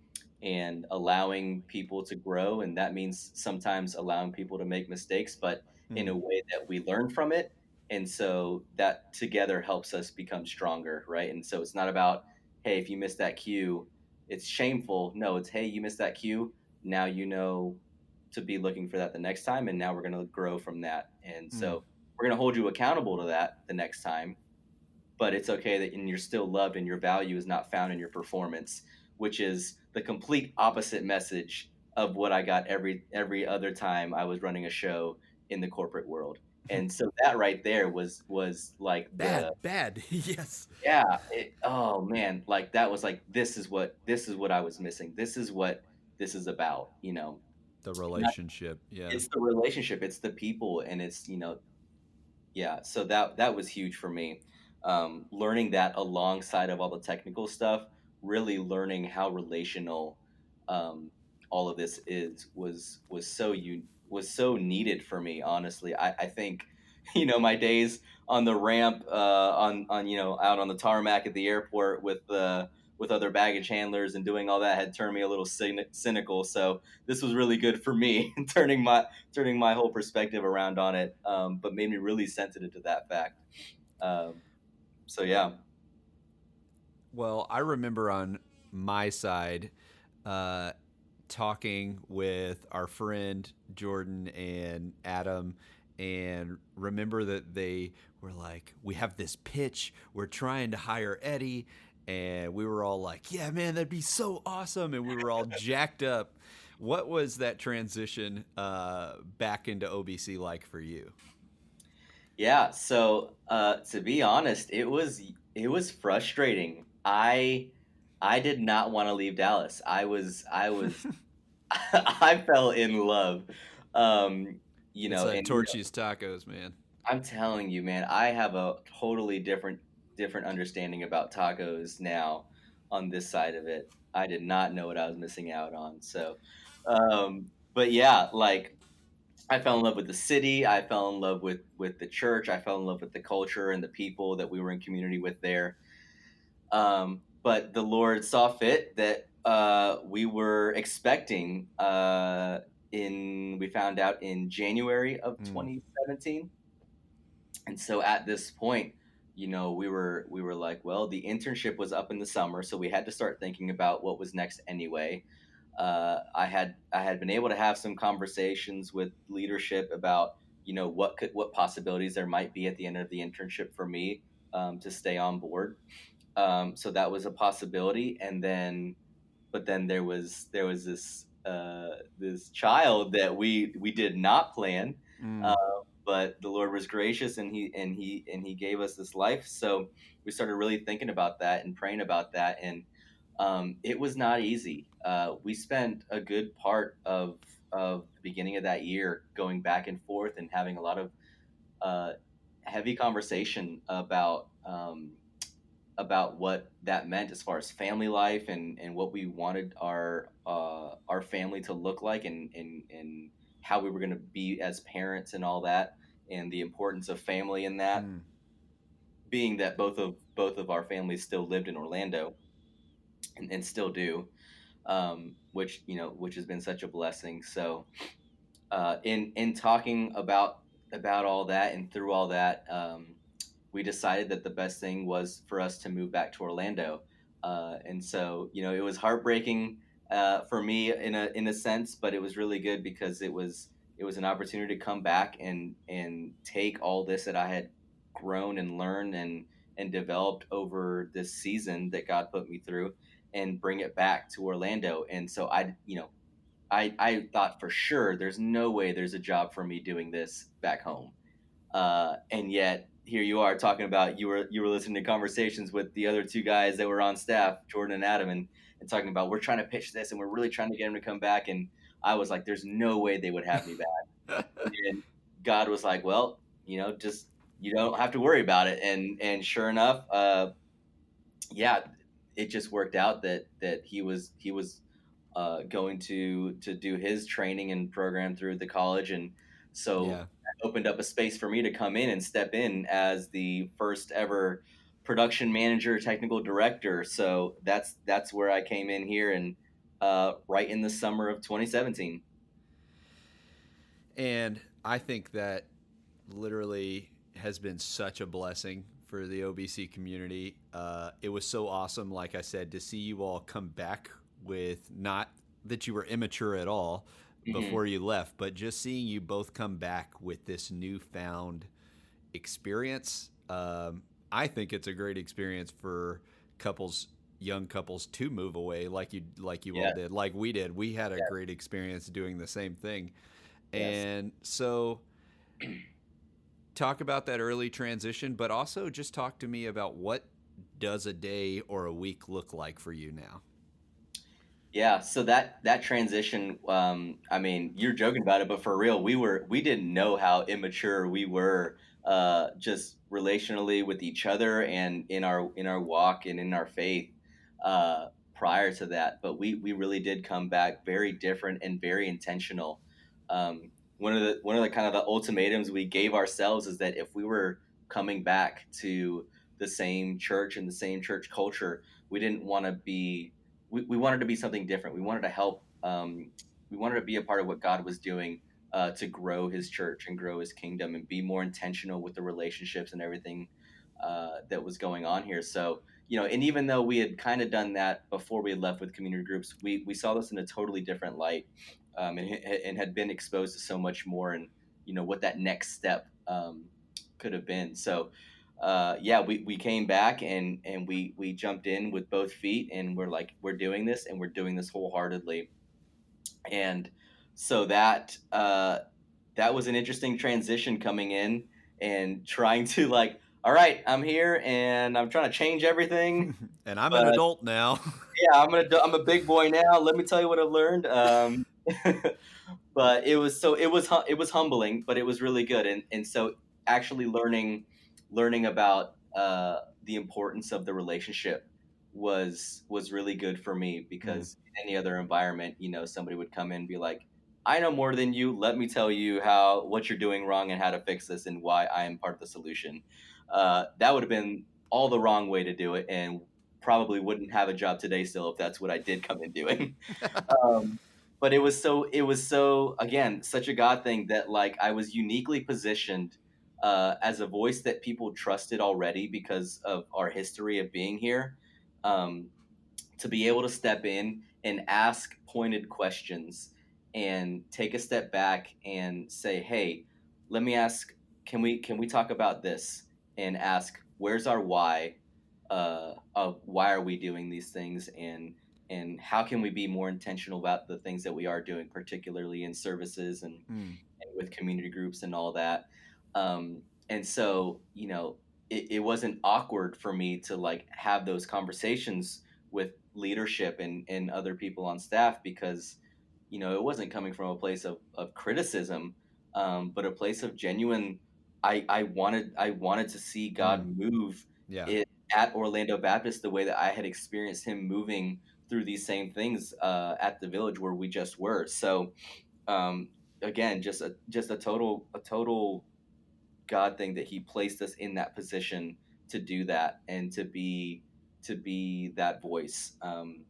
and allowing people to grow. And that means sometimes allowing people to make mistakes, but in Mm. a way that we learn from it. And so that together helps us become stronger, right? And so it's not about, hey, if you missed that cue, it's shameful. No, it's, hey, you missed that cue. Now you know to be looking for that the next time. And now we're going to grow from that. And Mm. so we're going to hold you accountable to that the next time, but it's okay that, and you're still loved, and your value is not found in your performance, which is the complete opposite message of what I got every other time I was running a show in the corporate world. And so that right there was like the, Bad. Yes. yeah, oh man, like that was like, this is what I was missing. This is what this is about. The Not- relationship. Yeah. it's the relationship, it's the people, and it's, yeah, so that was huge for me. Learning that alongside of all the technical stuff, really learning how relational, um, all of this was so needed for me. Honestly, I think my days on the ramp, on out on the tarmac at the airport with other baggage handlers and doing all that had turned me a little cynical. So this was really good for me, turning my whole perspective around on it, but made me really sensitive to that fact. So yeah. Well, I remember on my side, uh, talking with our friend Jordan and Adam, and remember that they were like, we have this pitch, we're trying to hire Eddie. And we were all like, yeah, man, that'd be so awesome. And we were all jacked up. What was that transition back into OBC like for you? Yeah, so to be honest, it was frustrating. I did not want to leave Dallas. I was I fell in love. Um, It's like and Torchy's tacos, man. I'm telling you, man, I have a totally different understanding about tacos now on this side of it. I did not know what I was missing out on. So, but yeah, like, I fell in love with the city. I fell in love with the church. I fell in love with the culture and the people that we were in community with there. But the Lord saw fit that we were expecting, we found out in January of Mm. 2017. And so at this point, we were like, well, the internship was up in the summer, so we had to start thinking about what was next anyway. I had been able to have some conversations with leadership about, what possibilities there might be at the end of the internship for me, to stay on board. So that was a possibility. And then, but then there was this child that we did not plan, uh, Mm. but the Lord was gracious, and he gave us this life. So we started really thinking about that and praying about that, and it was not easy. We spent a good part of the beginning of that year going back and forth and having a lot of uh, heavy conversation about what that meant as far as family life, and what we wanted our family to look like, and how we were going to be as parents and all that, and the importance of family in that, Mm. being that both of our families still lived in Orlando, and still do, which has been such a blessing. So in talking about all that, and through all that, we decided that the best thing was for us to move back to Orlando. And so, it was heartbreaking for me in a sense, but it was really good because it was an opportunity to come back and take all this that I had grown and learned and developed over this season that God put me through, and bring it back to Orlando. And so I thought for sure there's no way there's a job for me doing this back home. And yet here you are talking about, you were listening to conversations with the other two guys that were on staff, Jordan and Adam, and talking about, we're trying to pitch this and we're really trying to get him to come back. And I was like, there's no way they would have me back. And God was like, well, just, you don't have to worry about it. And sure enough, yeah, it just worked out that he was going to do his training and program through the college, and so Yeah. that opened up a space for me to come in and step in as the first ever production manager, technical director. So that's where I came in here, and right in the summer of 2017. And I think that literally has been such a blessing for the OBC community. It was so awesome, like I said, to see you all come back with, not that you were immature at all Hmm. before you left, but just seeing you both come back with this newfound experience. I think it's a great experience for couples, young couples, to move away like you all Yeah, did, like we did. We had a yeah, great experience doing the same thing. yes. And so talk about that early transition, but also just talk to me about what does a day or a week look like for you now. Yeah, so that transition, I mean, you're joking about it, but for real, we didn't know how immature we were, just relationally with each other, and in our walk and in our faith, prior to that. But we really did come back very different and very intentional. One of the kind of the ultimatums we gave ourselves is that if we were coming back to the same church and the same church culture, we didn't want to be we wanted to be something different. We wanted to help. We wanted to be a part of what God was doing, to grow His church and grow His kingdom, and be more intentional with the relationships and everything that was going on here. So, and even though we had kind of done that before we had left with community groups, we saw this in a totally different light, and had been exposed to so much more, and what that next step could have been. So yeah, we came back, and we jumped in with both feet, and we're like, we're doing this, and we're doing this wholeheartedly. And so that was an interesting transition, coming in and trying to, like, all right, I'm here and I'm trying to change everything. And I'm an But adult now. yeah, I'm a big boy now. Let me tell you what I've learned. But it was humbling, but it was really good. And so actually learning about the importance of the relationship was really good for me, Mm. because in any other environment, somebody would come in and be like, I know more than you, let me tell you how what you're doing wrong and how to fix this and why I am part of the solution. That would have been all the wrong way to do it, and probably wouldn't have a job today still if that's what I did come in doing. um, but it was so, again, such a God thing that, like, I was uniquely positioned as a voice that people trusted already because of our history of being here, um, to be able to step in and ask pointed questions, and take a step back and say, hey, let me ask, can we talk about this, and ask, where's our why, of why are we doing these things, and how can we be more intentional about the things that we are doing, particularly in services Mm. and with community groups and all that. And so, it wasn't awkward for me to like have those conversations with leadership and other people on staff, because, it wasn't coming from a place of criticism, but a place of genuine. I wanted to see God Mm. move Yeah. it at Orlando Baptist the way that I had experienced Him moving through these same things at the village where we just were. So, um, again, just a total God thing that He placed us in that position to do that and to be that voice. And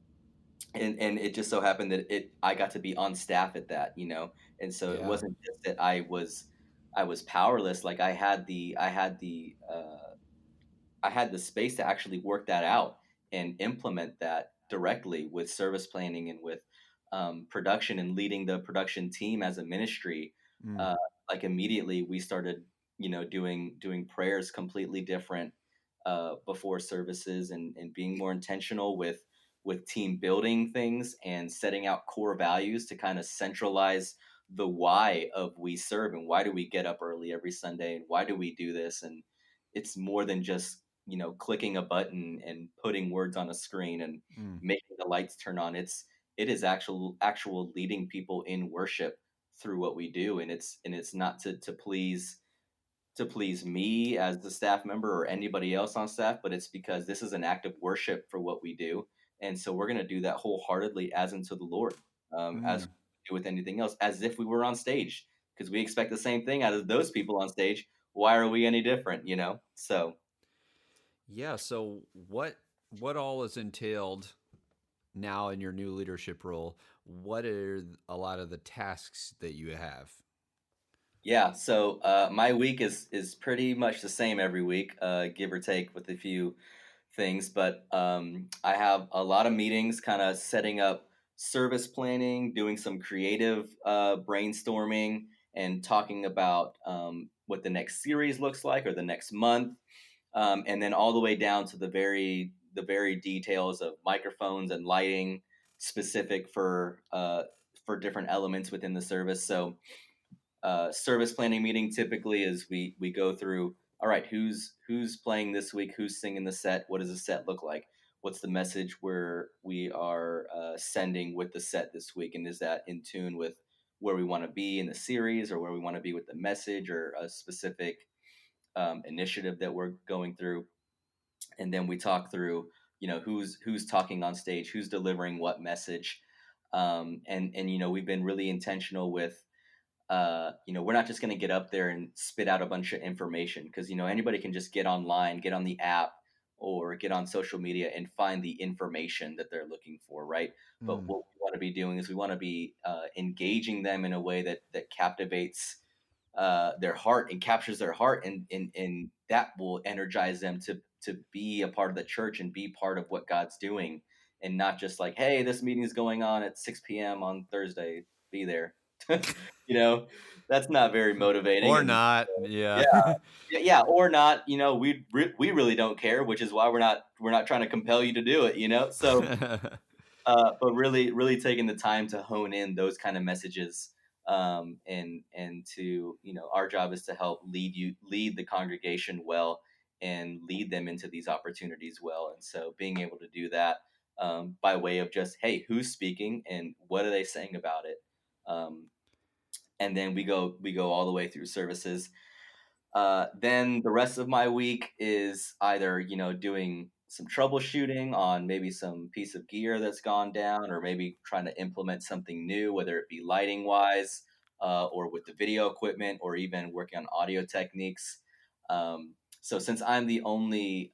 it just so happened that it I got to be on staff at that, and so it Yeah. wasn't just that I was powerless. Like I had the space to actually work that out and implement that directly with service planning and with production and leading the production team as a ministry. Mm. Uh, like immediately we started, doing prayers completely different before services, and being more intentional with team building things and setting out core values to kind of centralize the why of we serve, and why do we get up early every Sunday, and why do we do this. And it's more than just clicking a button and putting words on a screen and Mm. making the lights turn on. It is actual leading people in worship through what we do, and it's not to please me as the staff member or anybody else on staff, but it's because this is an act of worship for what we do, and so we're going to do that wholeheartedly as unto the Lord, as Mm. we do with anything else, as if we were on stage, because we expect the same thing out of those people on stage. Why are we any different? So. Yeah. So what all is entailed now in your new leadership role? What are a lot of the tasks that you have? Yeah, so my week is pretty much the same every week, give or take with a few things. But I have a lot of meetings, kind of setting up service planning, doing some creative brainstorming, and talking about what the next series looks like or the next month, and then all the way down to the very details of microphones and lighting, specific for different elements within the service. So service planning meeting typically is we go through, all right, who's playing this week, who's singing the set, what does the set look like, what's the message where we are sending with the set this week, and is that in tune with where we want to be in the series, or where we want to be with the message, or a specific initiative that we're going through. And then we talk through, who's talking on stage, who's delivering what message. And we've been really intentional with, we're not just going to get up there and spit out a bunch of information, because anybody can just get online, get on the app, or get on social media and find the information that they're looking for, right? But Mm. what we want to be doing is we want to be engaging them in a way that captivates their heart and captures their heart, and that will energize them to be a part of the church and be part of what God's doing, and not just like, hey, this meeting is going on at 6 p.m. on Thursday, be there. you know that's not very motivating. Or And not. Yeah. yeah, yeah, yeah, or not. We really don't care, which is why we're not trying to compel you to do it. So but really taking the time to hone in those kind of messages, and to, our job is to help lead the congregation well, and lead them into these opportunities well. And so being able to do that, by way of just, hey, who's speaking and what are they saying about it, um, and then we go all the way through services. Then the rest of my week is either, doing some troubleshooting on maybe some piece of gear that's gone down, or maybe trying to implement something new, whether it be lighting wise, or with the video equipment, or even working on audio techniques. So since I'm the only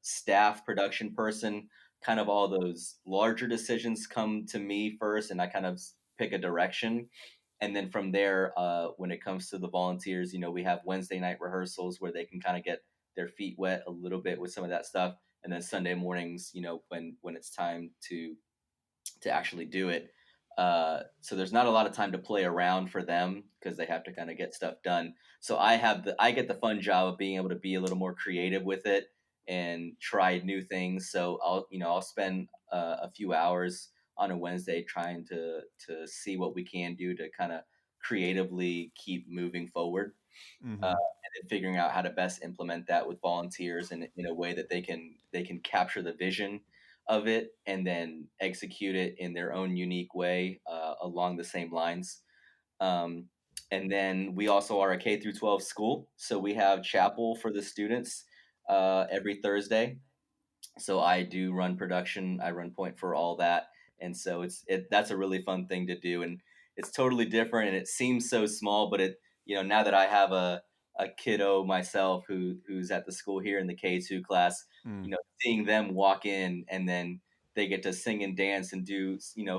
staff production person, kind of all those larger decisions come to me first, and I kind of pick a direction. And then from there, when it comes to the volunteers, we have Wednesday night rehearsals where they can kind of get their feet wet a little bit with some of that stuff, and then Sunday mornings, when it's time to actually do it. So there's not a lot of time to play around for them, because they have to kind of get stuff done. So I get the fun job of being able to be a little more creative with it, and try new things. So I'll spend a few hours on a Wednesday trying to see what we can do to kind of creatively keep moving forward, Mm-hmm. and then figuring out how to best implement that with volunteers in a way that they can capture the vision of it and then execute it in their own unique way along the same lines. Um, and then we also are a K through 12 school, so we have chapel for the students every Thursday. So I do run production, I run point for all that, and so that's a really fun thing to do, and it's totally different, and it seems so small, but now that I have a kiddo myself who's at the school here in the K2 class, Mm. seeing them walk in and then they get to sing and dance and do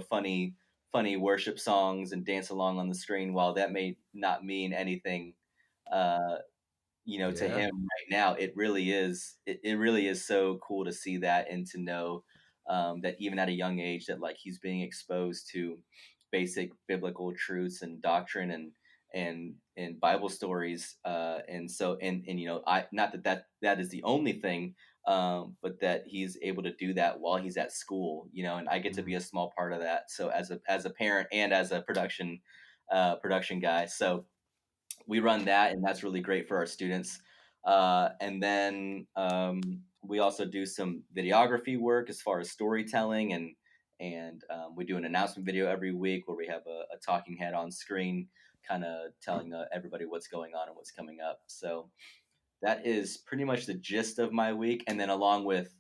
funny worship songs and dance along on the screen. While that may not mean anything uh, to Yeah. him right now, it really is so cool to see that and to know that even at a young age that like he's being exposed to basic biblical truths and doctrine and Bible stories, and I not that is the only thing, but that he's able to do that while he's at school, and I get to be Mm. a small part of that. So as a parent and as a production guy, so we run that, and that's really great for our students. And then we also do some videography work as far as storytelling, and we do an announcement video every week where we have a talking head on screen, kind of telling everybody what's going on and what's coming up. So that is pretty much the gist of my week. And then along with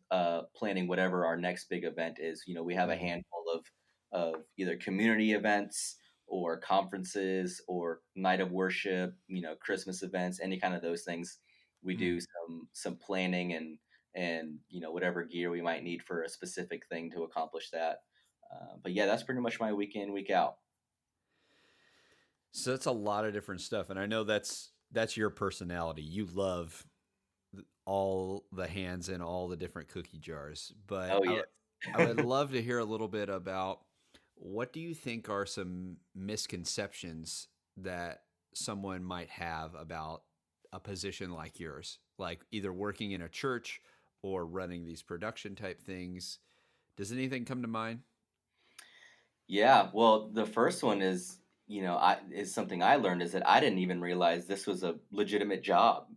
planning whatever our next big event is, we have a Mm-hmm. handful of either community events or conferences or night of worship, Christmas events, any kind of those things. We Mm. do some planning and whatever gear we might need for a specific thing to accomplish that. But yeah, that's pretty much my week in, week out. So that's a lot of different stuff, and I know that's your personality. You love all the hands in all the different cookie jars. But Oh I would yeah. love to hear a little bit about what do you think are some misconceptions that someone might have about a position like yours, like either working in a church or running these production type things. Does anything come to mind? Yeah, well, the first one is, is something I learned is that I didn't even realize this was a legitimate job.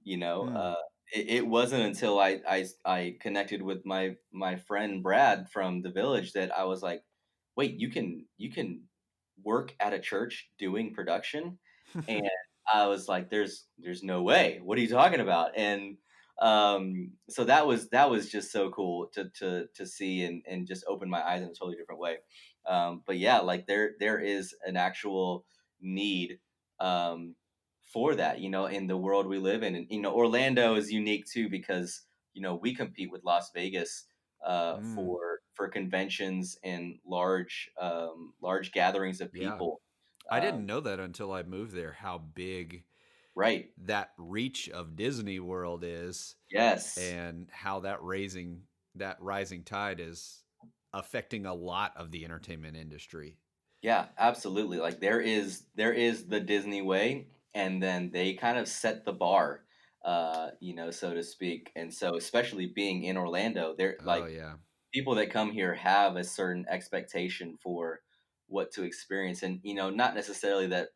Mm. It wasn't until I connected with my friend Brad from the village that I was like, wait, you can work at a church doing production, and I was like, there's no way. What are you talking about? And so that was just so cool to see and just open my eyes in a totally different way. But yeah, like there is an actual need um, for that, in the world we live in. And Orlando is unique too because we compete with Las Vegas Mm. for conventions and large gatherings of Yeah. people. I didn't Um, know that until I moved there, how big right. that reach of Disney World is Yes. and how that rising tide is affecting a lot of the entertainment industry. Yeah, absolutely. Like there is the Disney way, and then they kind of set the bar, so to speak. And so, especially being in Orlando, they're Oh like yeah. people that come here have a certain expectation for what to experience, and not necessarily that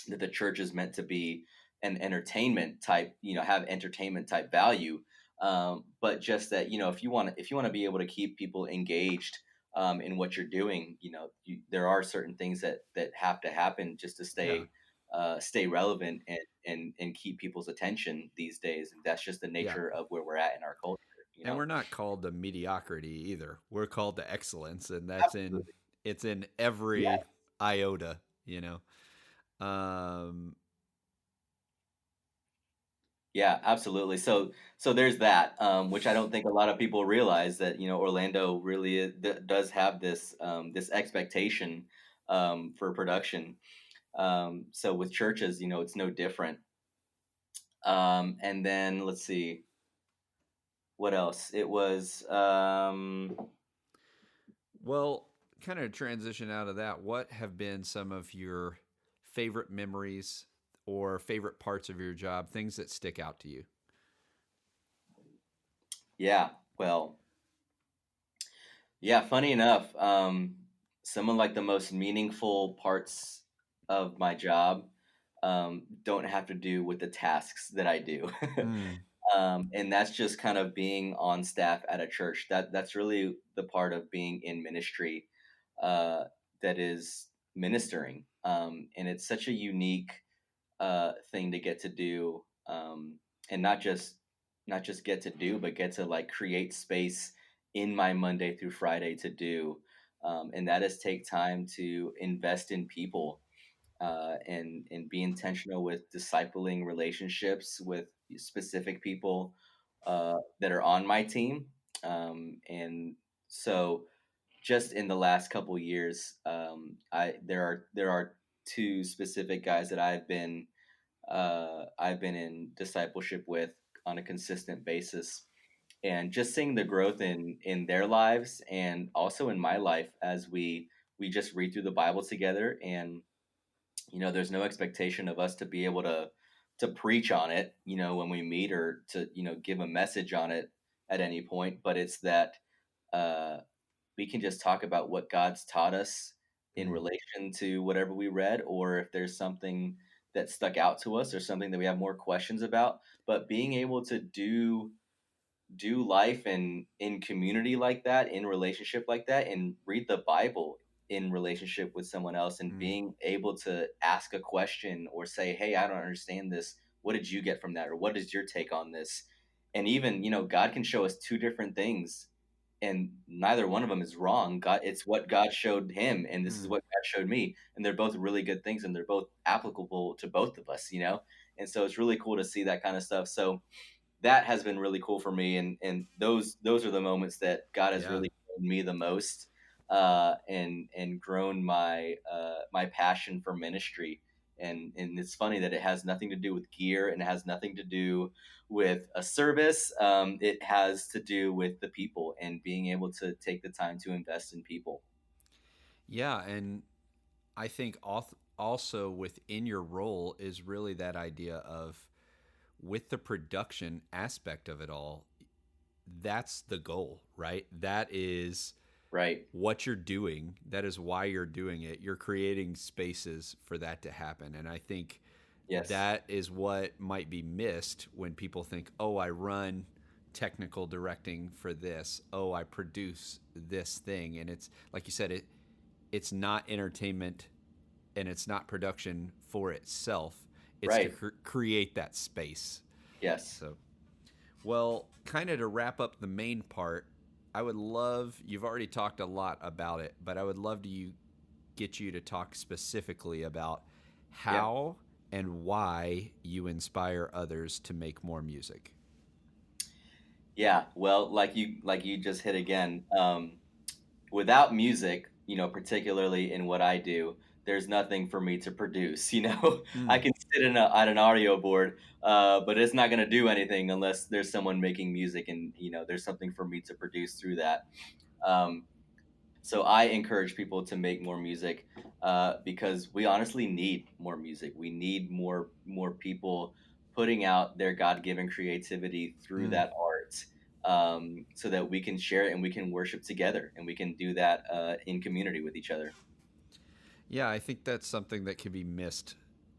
the church is meant to be an entertainment type, have entertainment type value, but just that if you want to be able to keep people engaged in what you're doing, there are certain things that have to happen just to Yeah. stay relevant and keep people's attention these days, and that's just the Yeah. nature of where we're at in our culture. And we're not called to mediocrity either. We're called to excellence, and Absolutely. it's in Yeah. every iota, you know. Yeah, absolutely. So there's that, which I don't think a lot of people realize that Orlando really does have this expectation for production. So with churches, it's no different. And then let's see what else. It was Well, kind of transition out of that, what have been some of your favorite memories or favorite parts of your job, things that stick out to you? Yeah. Well, yeah, funny enough, some of like the most meaningful parts of my job don't have to do with the tasks that I do. Mm, And that's just kind of being on staff at a church. That's really the part of being in ministry uh, that is ministering. And it's such a unique thing to get to do, and not just get to do, but get to like create space in my Monday through Friday to do, and that is take time to invest in people, and be intentional with discipling relationships with specific people that are on my team, and so just in the last couple years, I there are two specific guys that I've been in discipleship with on a consistent basis, and just seeing the growth in their lives and also in my life as we just read through the Bible together, and there's no expectation of us to be able to preach on it, when we meet, or to give a message on it at any point, but it's that uh, we can just talk about what God's taught us in mm, relation to whatever we read, or if there's something that stuck out to us or something that we have more questions about. But being able to do life in community like that, in relationship like that, and read the Bible in relationship with someone else, and mm, being able to ask a question or say, "Hey, I don't understand this. What did you get from that?" Or "What is your take on this?" And even, God can show us two different things, and neither one of them is wrong. It's what God showed him, and this is mm. what God showed me, and they're both really good things, and they're both applicable to both of us. And so it's really cool to see that kind of stuff. So that has been really cool for me, and those are the moments that God has Yeah. really grown me the most, and grown my passion for ministry. And it's funny that it has nothing to do with gear, and it has nothing to do with a service. It has to do with the people and being able to take the time to invest in people. Yeah, and I think also within your role is really that idea of, with the production aspect of it all, that's the goal, right? That is Right. what you're doing. That is why you're doing it. You're creating spaces for that to happen. And I think Yes. that is what might be missed when people think, oh, I run technical directing for this. Oh, I produce this thing. And it's like you said, it's not entertainment and it's not production for itself. It's to Right. create that space. Yes. So, well, kind of to wrap up the main part, I would love, you've already talked a lot about it, but I would love to get you to talk specifically about Yeah. how and why you inspire others to make more music. Yeah. Well, like you just hit again. Without music, particularly in what I do, there's nothing for me to produce. I Mm. can sit at an audio board, but it's not going to do anything unless there's someone making music, and there's something for me to produce through that. Um, so I encourage people to make more music, because we honestly need more music. We need more people putting out their God given creativity through Mm. that art, so that we can share it and we can worship together, and we can do that in community with each other. Yeah, I think that's something that can be missed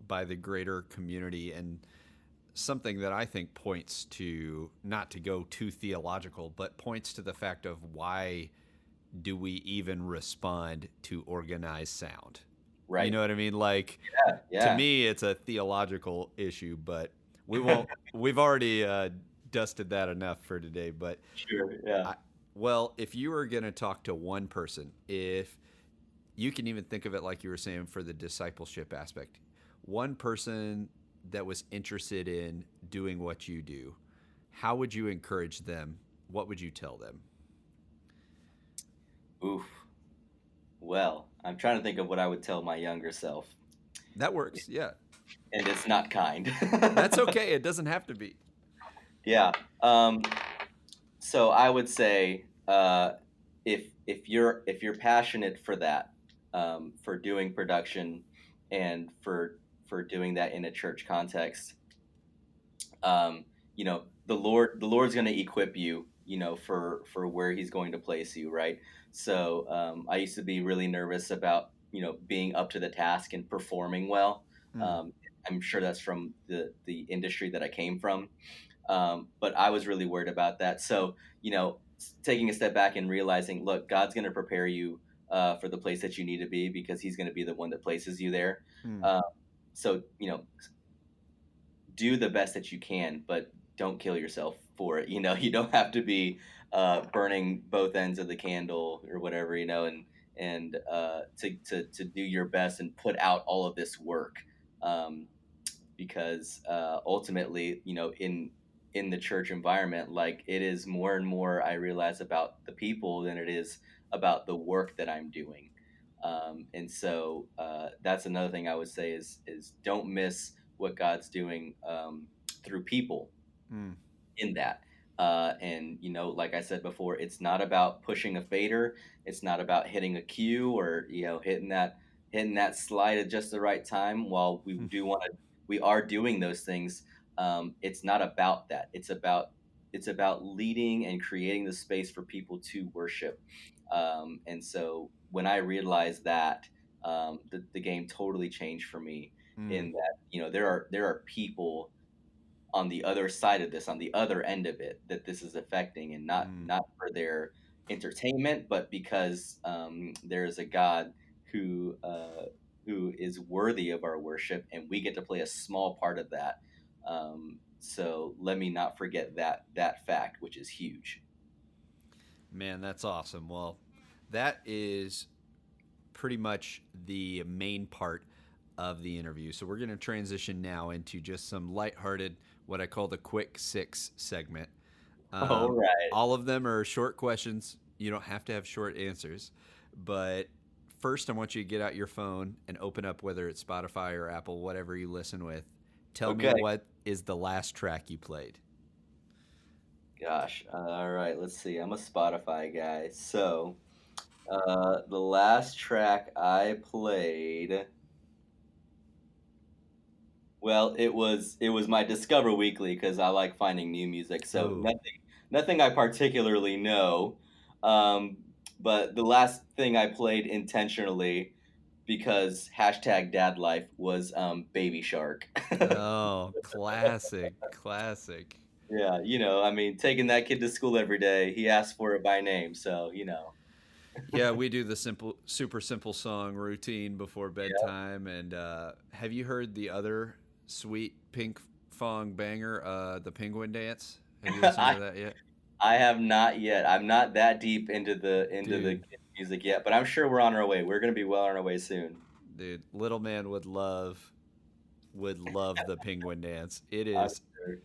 by the greater community, and something that I think points to, not to go too theological, but points to the fact of why do we even respond to organized sound? You Right. know what I mean? Like, Yeah. to Yeah. me, it's a theological issue, but we won't. We've already dusted that enough for today. But Sure. Yeah. I, well, if you were going to talk to one person, if you can even think of it like you were saying for the discipleship aspect, one person that was interested in doing what you do, how would you encourage them? What would you tell them? Oof. Well, I'm trying to think of what I would tell my younger self, That works. Yeah. and it's not kind. That's okay. It doesn't have to be. Yeah. Um, So I would say, if you're passionate for that, for doing production, and for doing that in a church context, the Lord's going to equip you for where he's going to place you, right? So I used to be really nervous about being up to the task and performing well. Mm, um, I'm sure that's from the industry that I came from. But I was really worried about that. So, taking a step back and realizing, look, God's going to prepare you for the place that you need to be, because He's going to be the one that places you there. mm, Uh, so, do the best that you can, but don't kill yourself for it. You don't have to be burning both ends of the candle or whatever, and to do your best and put out all of this work. Um, because ultimately, in the church environment, like, it is more and more I realize about the people than it is about the work that I'm doing. And so that's another thing I would say is don't miss what God's doing through people mm, in that. And like I said before, it's not about pushing a fader. It's not about hitting a cue, or hitting that slide at just the right time. While mm, we are doing those things. It's not about that. It's about leading and creating the space for people to worship. And so when I realized that, the game totally changed for me. mm, In that, there are people on the other side of this, on the other end of it, that this is affecting, and not mm. not for their entertainment, but because there is a God who who is worthy of our worship, and we get to play a small part of that. So let me not forget that fact, which is huge. Man, that's awesome. Well, that is pretty much the main part of the interview. So we're going to transition now into just some lighthearted, what I call the quick six segment. All right. All of them are short questions. You don't have to have short answers. But first, I want you to get out your phone and open up, whether it's Spotify or Apple, whatever you listen with. Tell me Okay. what is the last track you played. Gosh. All right. Let's see. I'm a Spotify guy, so the last track I played. Well, it was my Discover Weekly, because I like finding new music. So Oh, nothing I particularly know. Um, but the last thing I played intentionally, because hashtag dad life, was Baby Shark. oh, classic, classic. Yeah, I mean, taking that kid to school every day, he asked for it by name, so Yeah, we do the simple, super simple song routine before Yeah. bedtime. And have you heard the other sweet Pink Fong banger, the Penguin Dance? Have you listened I to that yet, I have not yet. I'm not that deep into the dude? kids music yet, but I'm sure we're on our way. We're gonna be well on our way soon. Dude, little man would love the Penguin Dance. It I'm is sure.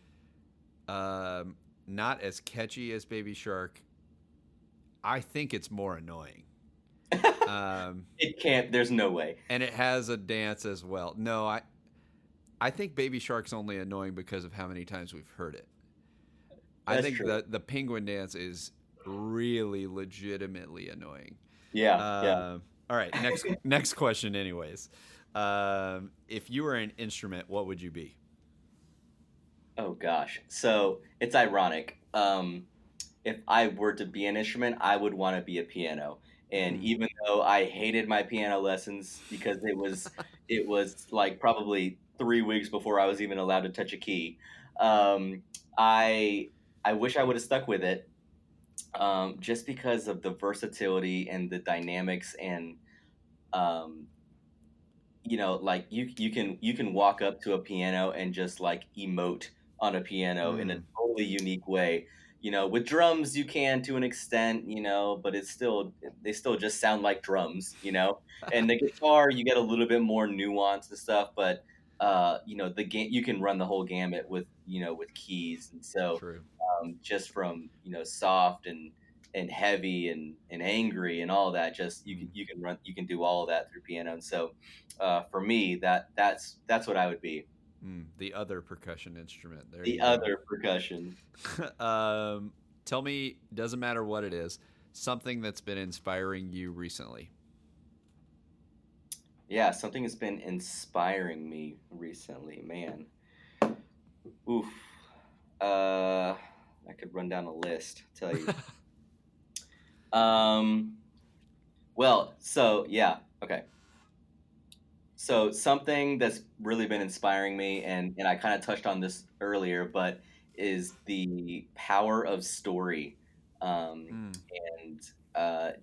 um, not as catchy as Baby Shark. I think it's more annoying. Um, It can't. There's no way. and it has a dance as well. No, I think Baby Shark's only annoying because of how many times we've heard it. I That's think true. the penguin dance is really legitimately annoying. Yeah, yeah. All right, next question. Anyways, if you were an instrument, what would you be? Oh gosh. So it's ironic. If I were to be an instrument, I would want to be a piano. And Mm, even though I hated my piano lessons, because it was like probably 3 weeks before I was even allowed to touch a key, um, I I wish I would have stuck with it, just because of the versatility and the dynamics, and um, like, you can walk up to a piano and just like emote on a piano in a mm, totally unique way. With drums you can, to an extent, but they still just sound like drums. And the guitar, you get a little bit more nuance and stuff, but the game, you can run the whole gamut with keys. And so true. just from soft and heavy and angry and all that, just you can Mm, you can do all of that through piano. And so for me, that's what I would be. the other percussion instrument. There The you go. other percussion. Tell me, doesn't matter what it is, something that's been inspiring you recently. Yeah, something has been inspiring me recently, man. Oof. That could run down a list, tell you. Um, well, so yeah, okay. So something that's really been inspiring me, and I kind of touched on this earlier, but is the power of story. Mm, And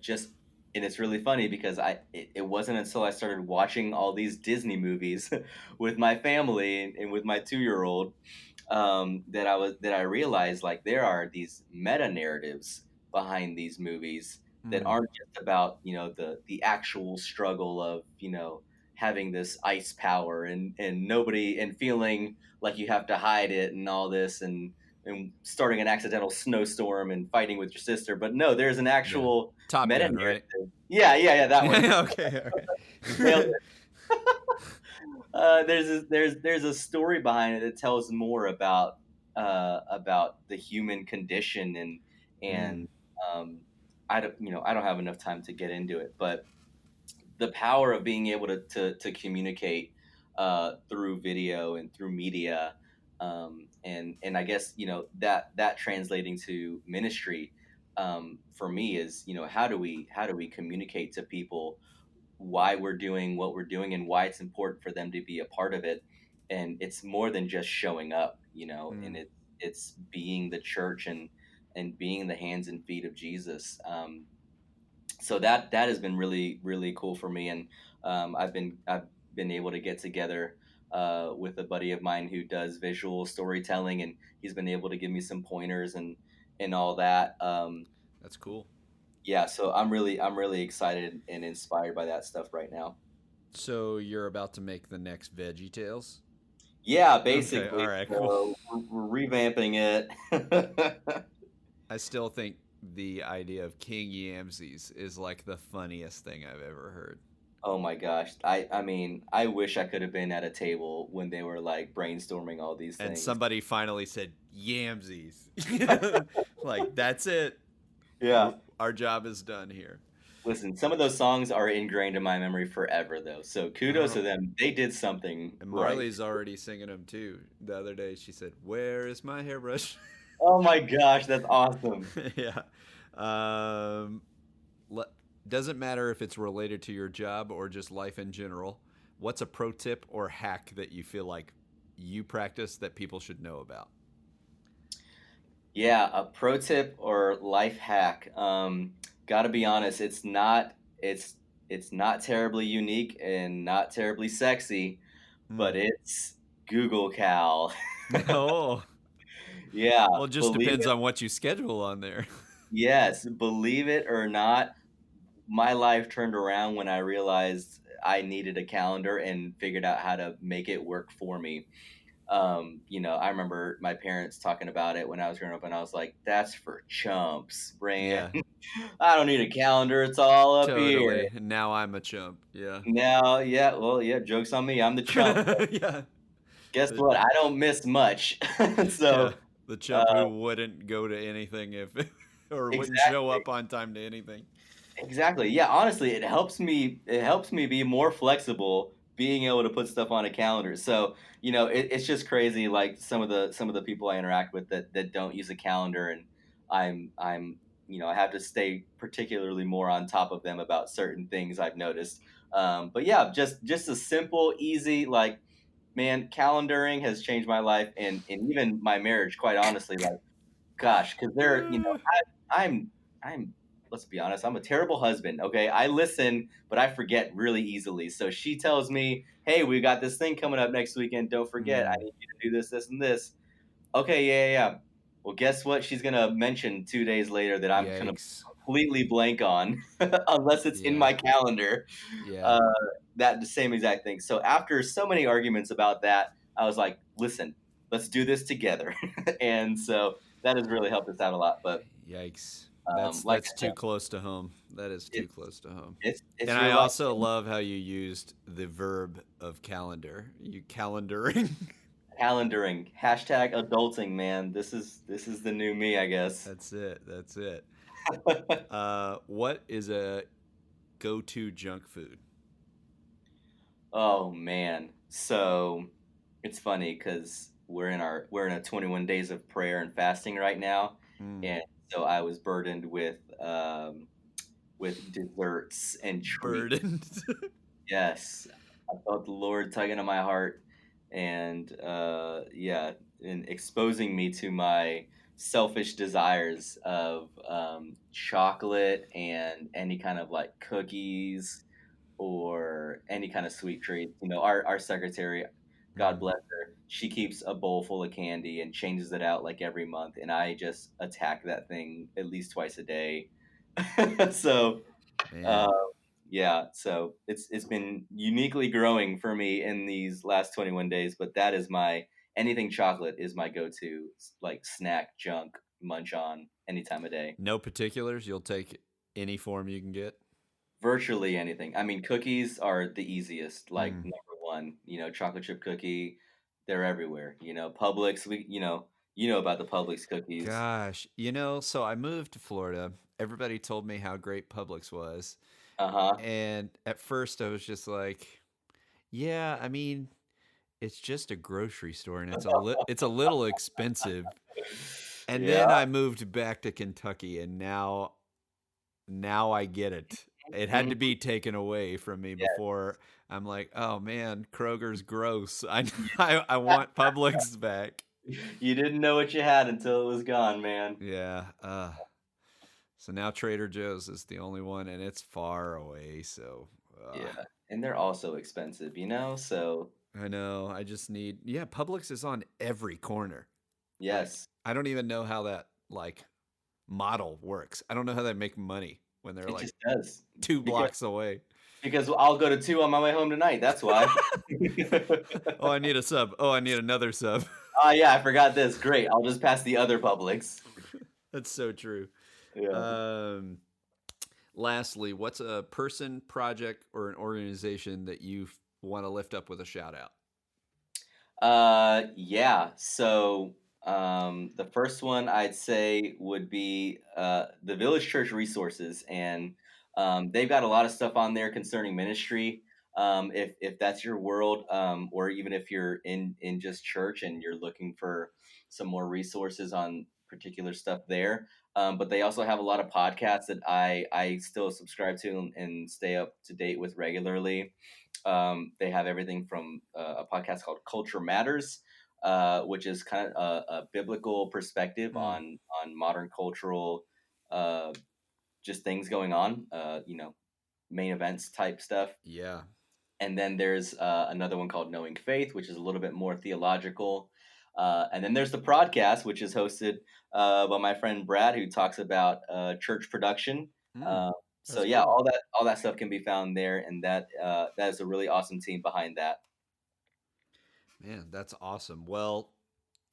just and it's really funny because it wasn't until I started watching all these Disney movies with my family and with my 2-year-old that I realized like there are these meta narratives behind these movies that mm, aren't just about the actual struggle of having this ice power and nobody and feeling like you have to hide it and all this and starting an accidental snowstorm and fighting with your sister. But no, there's an yeah. actual Top meta Gun, right? narrative. Yeah, that one. Yeah, okay, all Nailed right. it. There's a story behind it that tells more about the human condition Mm, and I don't have enough time to get into it, but the power of being able to communicate through video and through media, and I guess that translating to ministry for me is how do we communicate to people why we're doing what we're doing and why it's important for them to be a part of it. And it's more than just showing up, and mm. it's being the church and being the hands and feet of Jesus. So that has been really really cool for me, and I've been able to get together with a buddy of mine who does visual storytelling, and he's been able to give me some pointers and all that. That's cool. Yeah, so I'm really excited and inspired by that stuff right now. So you're about to make the next Veggie Tales? Yeah, Okay, all basically. right, cool. So we're revamping it. I still think the idea of King Yamsies is like the funniest thing I've ever heard. Oh my gosh. I mean, I wish I could have been at a table when they were like brainstorming all these And things. somebody finally said Yamsies. Like, that's it. Yeah. Our job is done here. Listen, some of those songs are ingrained in my memory forever though. So kudos to Oh, them. They did something and right. Marley's already singing them too. The other day she said, "Where is my hairbrush?" Oh my gosh, that's awesome. Yeah. Um, le- doesn't matter if it's related to your job or just life in general. What's a pro tip or hack that you feel like you practice that people should know about? Yeah, a pro tip or life hack. Gotta be honest, it's it's not terribly unique and not terribly sexy, Hmm. but it's Google Cal. Oh, Yeah, well, it just believe depends it. on what you schedule on there. Yes, believe it or not, my life turned around when I realized I needed a calendar and figured out how to make it work for me. I remember my parents talking about it when I was growing up, and I was like, "That's for chumps, Brand. Yeah, I don't need a calendar. It's all up here." totally. And now I'm a chump. Yeah. Now, yeah, well, yeah, joke's on me. I'm the chump. Yeah. Guess The, what? I don't miss much. yeah. So, The uh, chump who wouldn't go to anything if, or wouldn't show exactly. up on time to anything. Exactly. Yeah, honestly, it helps me be more flexible being able to put stuff on a calendar. So, it's just crazy like some of the people I interact with that don't use a calendar, and I have to stay particularly more on top of them about certain things I've noticed. But yeah, just a simple, easy like man, calendaring has changed my life and even my marriage, quite honestly. Like gosh, because I'm let's be honest, I'm a terrible husband. Okay, I listen, but I forget really easily. So she tells me, "Hey, we got this thing coming up next weekend. Don't forget, I Mm, need you to do this, this, and this." Okay, yeah. Well, guess what? She's gonna mention 2 days later that I'm gonna yikes. completely blank on, unless it's in Yeah. my calendar. Yeah. Uh, that the same exact thing. So after so many arguments about that, I was like, "Listen, let's do this together." And so that has really helped us out a lot. But Yikes. That's like that's I too said, close to home. That is too it's close to home. it's And your I life. also love how you used the verb of calendar. You calendaring. Calendaring hashtag adulting, man. This is the new me, I guess. That's it. That's it. What is a go-to junk food? Oh man. So it's funny because we're in a 21 days of prayer and fasting right now, and so I was burdened with desserts and treats. Burdened. Yes, I felt the Lord tugging on my heart, and yeah, and exposing me to my selfish desires of chocolate and any kind of like cookies or any kind of sweet treats. Our secretary, God Mm, bless her, she keeps a bowl full of candy and changes it out like every month, and I just attack that thing at least twice a day. So. Uh, man. yeah, so it's been uniquely growing for me in these last 21 days, but that is my anything chocolate is my go-to like snack junk munch on any time of day. No particulars. You'll take any form you can get. Virtually anything. I mean, cookies are the easiest, like Mm. number one, chocolate chip cookie, they're everywhere. Publix, you know about the Publix cookies. Gosh, so I moved to Florida. Everybody told me how great Publix was. Uh-huh. And at first I was just like, yeah, I mean, it's just a grocery store and it's a little expensive. And Yeah. then I moved back to Kentucky and now I get it. It had Mhm. to be taken away from me Yeah. before I'm like, oh man, Kroger's gross. I want Publix back. You didn't know what you had until it was gone, man. Yeah. So now Trader Joe's is the only one, and it's far away. So Yeah, and they're also expensive, so I know. I just need. Yeah, Publix is on every corner. Like yes, I don't even know how that model works. I don't know how they make money when they're it like just does. two Because blocks away. because I'll go to 2 on my way home tonight, that's why. Oh, I need a sub. Oh, I need another sub. Ah, yeah, I forgot this. Great, I'll just pass the other Publix. That's so true. Yeah. Um, Lastly, what's a person, project, or an organization that you want to lift up with a shout out? Yeah. So, the first one I'd say would be the Village Church Resources, and they've got a lot of stuff on there concerning ministry. If that's your world, or even if you're in just church and you're looking for some more resources on particular stuff there. But they also have a lot of podcasts that I still subscribe to and stay up to date with regularly. They have everything from a podcast called Culture Matters, which is kind of a biblical perspective Mm, on modern cultural uh, just things going on. Main events type stuff. yeah. And then there's another one called Knowing Faith, which is a little bit more theological. And then there's the podcast, which is hosted by my friend Brad, who talks about church production. Mm, Uh, so that's yeah, cool. all that stuff can be found there, and that is a really awesome team behind that. Man, that's awesome. Well,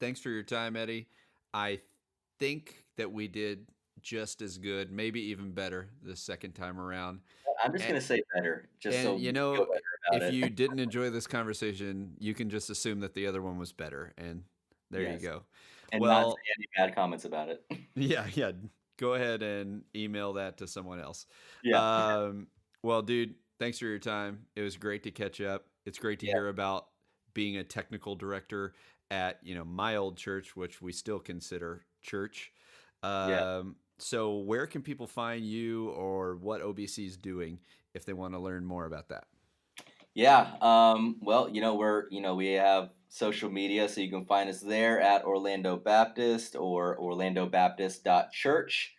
thanks for your time, Eddie. I think that we did just as good, maybe even better the second time around. I'm just And, gonna say better, just so and you feel better if about you it. didn't enjoy this conversation, you can just assume that the other one was better. And there you Yes, go. and not say Well, any bad comments about it. yeah, yeah. Go ahead and email that to someone else. Yeah, Um, well, dude, thanks for your time. It was great to catch up. It's great to yeah, hear about being a technical director at my old church, which we still consider church. yeah. So, where can people find you, or what OBC is doing if they want to learn more about that? Yeah. Well, we have social media, so you can find us there at Orlando Baptist or orlandobaptist.church.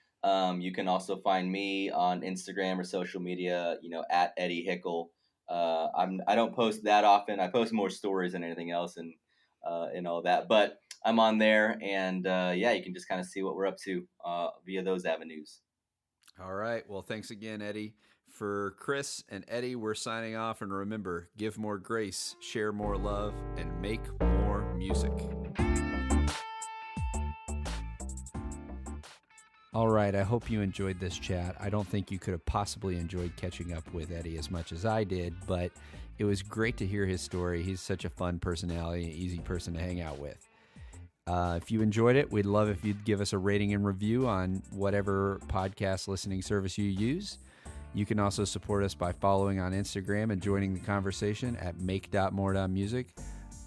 You can also find me on Instagram or social media, at Eddie Hickle. I don't post that often. I post more stories than anything else and all that. But I'm on there, and yeah, you can just kind of see what we're up to via those avenues. All right. Well, thanks again, Eddie. For Chris and Eddie, we're signing off. And remember, give more grace, share more love, and make more music. All right. I hope you enjoyed this chat. I don't think you could have possibly enjoyed catching up with Eddie as much as I did, but it was great to hear his story. He's such a fun personality, an easy person to hang out with. If you enjoyed it, we'd love if you'd give us a rating and review on whatever podcast listening service you use. You can also support us by following on Instagram and joining the conversation at make.more.music.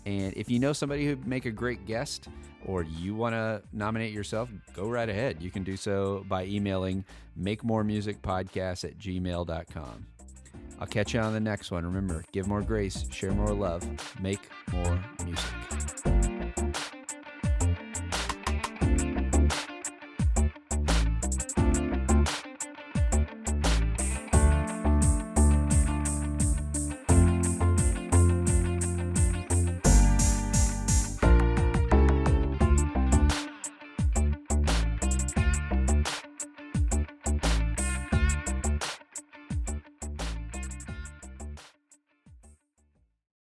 And if you know somebody who'd make a great guest, or you want to nominate yourself, go right ahead. You can do so by emailing makemoremusicpodcast@gmail.com. I'll catch you on the next one. Remember, give more grace, share more love, make more music.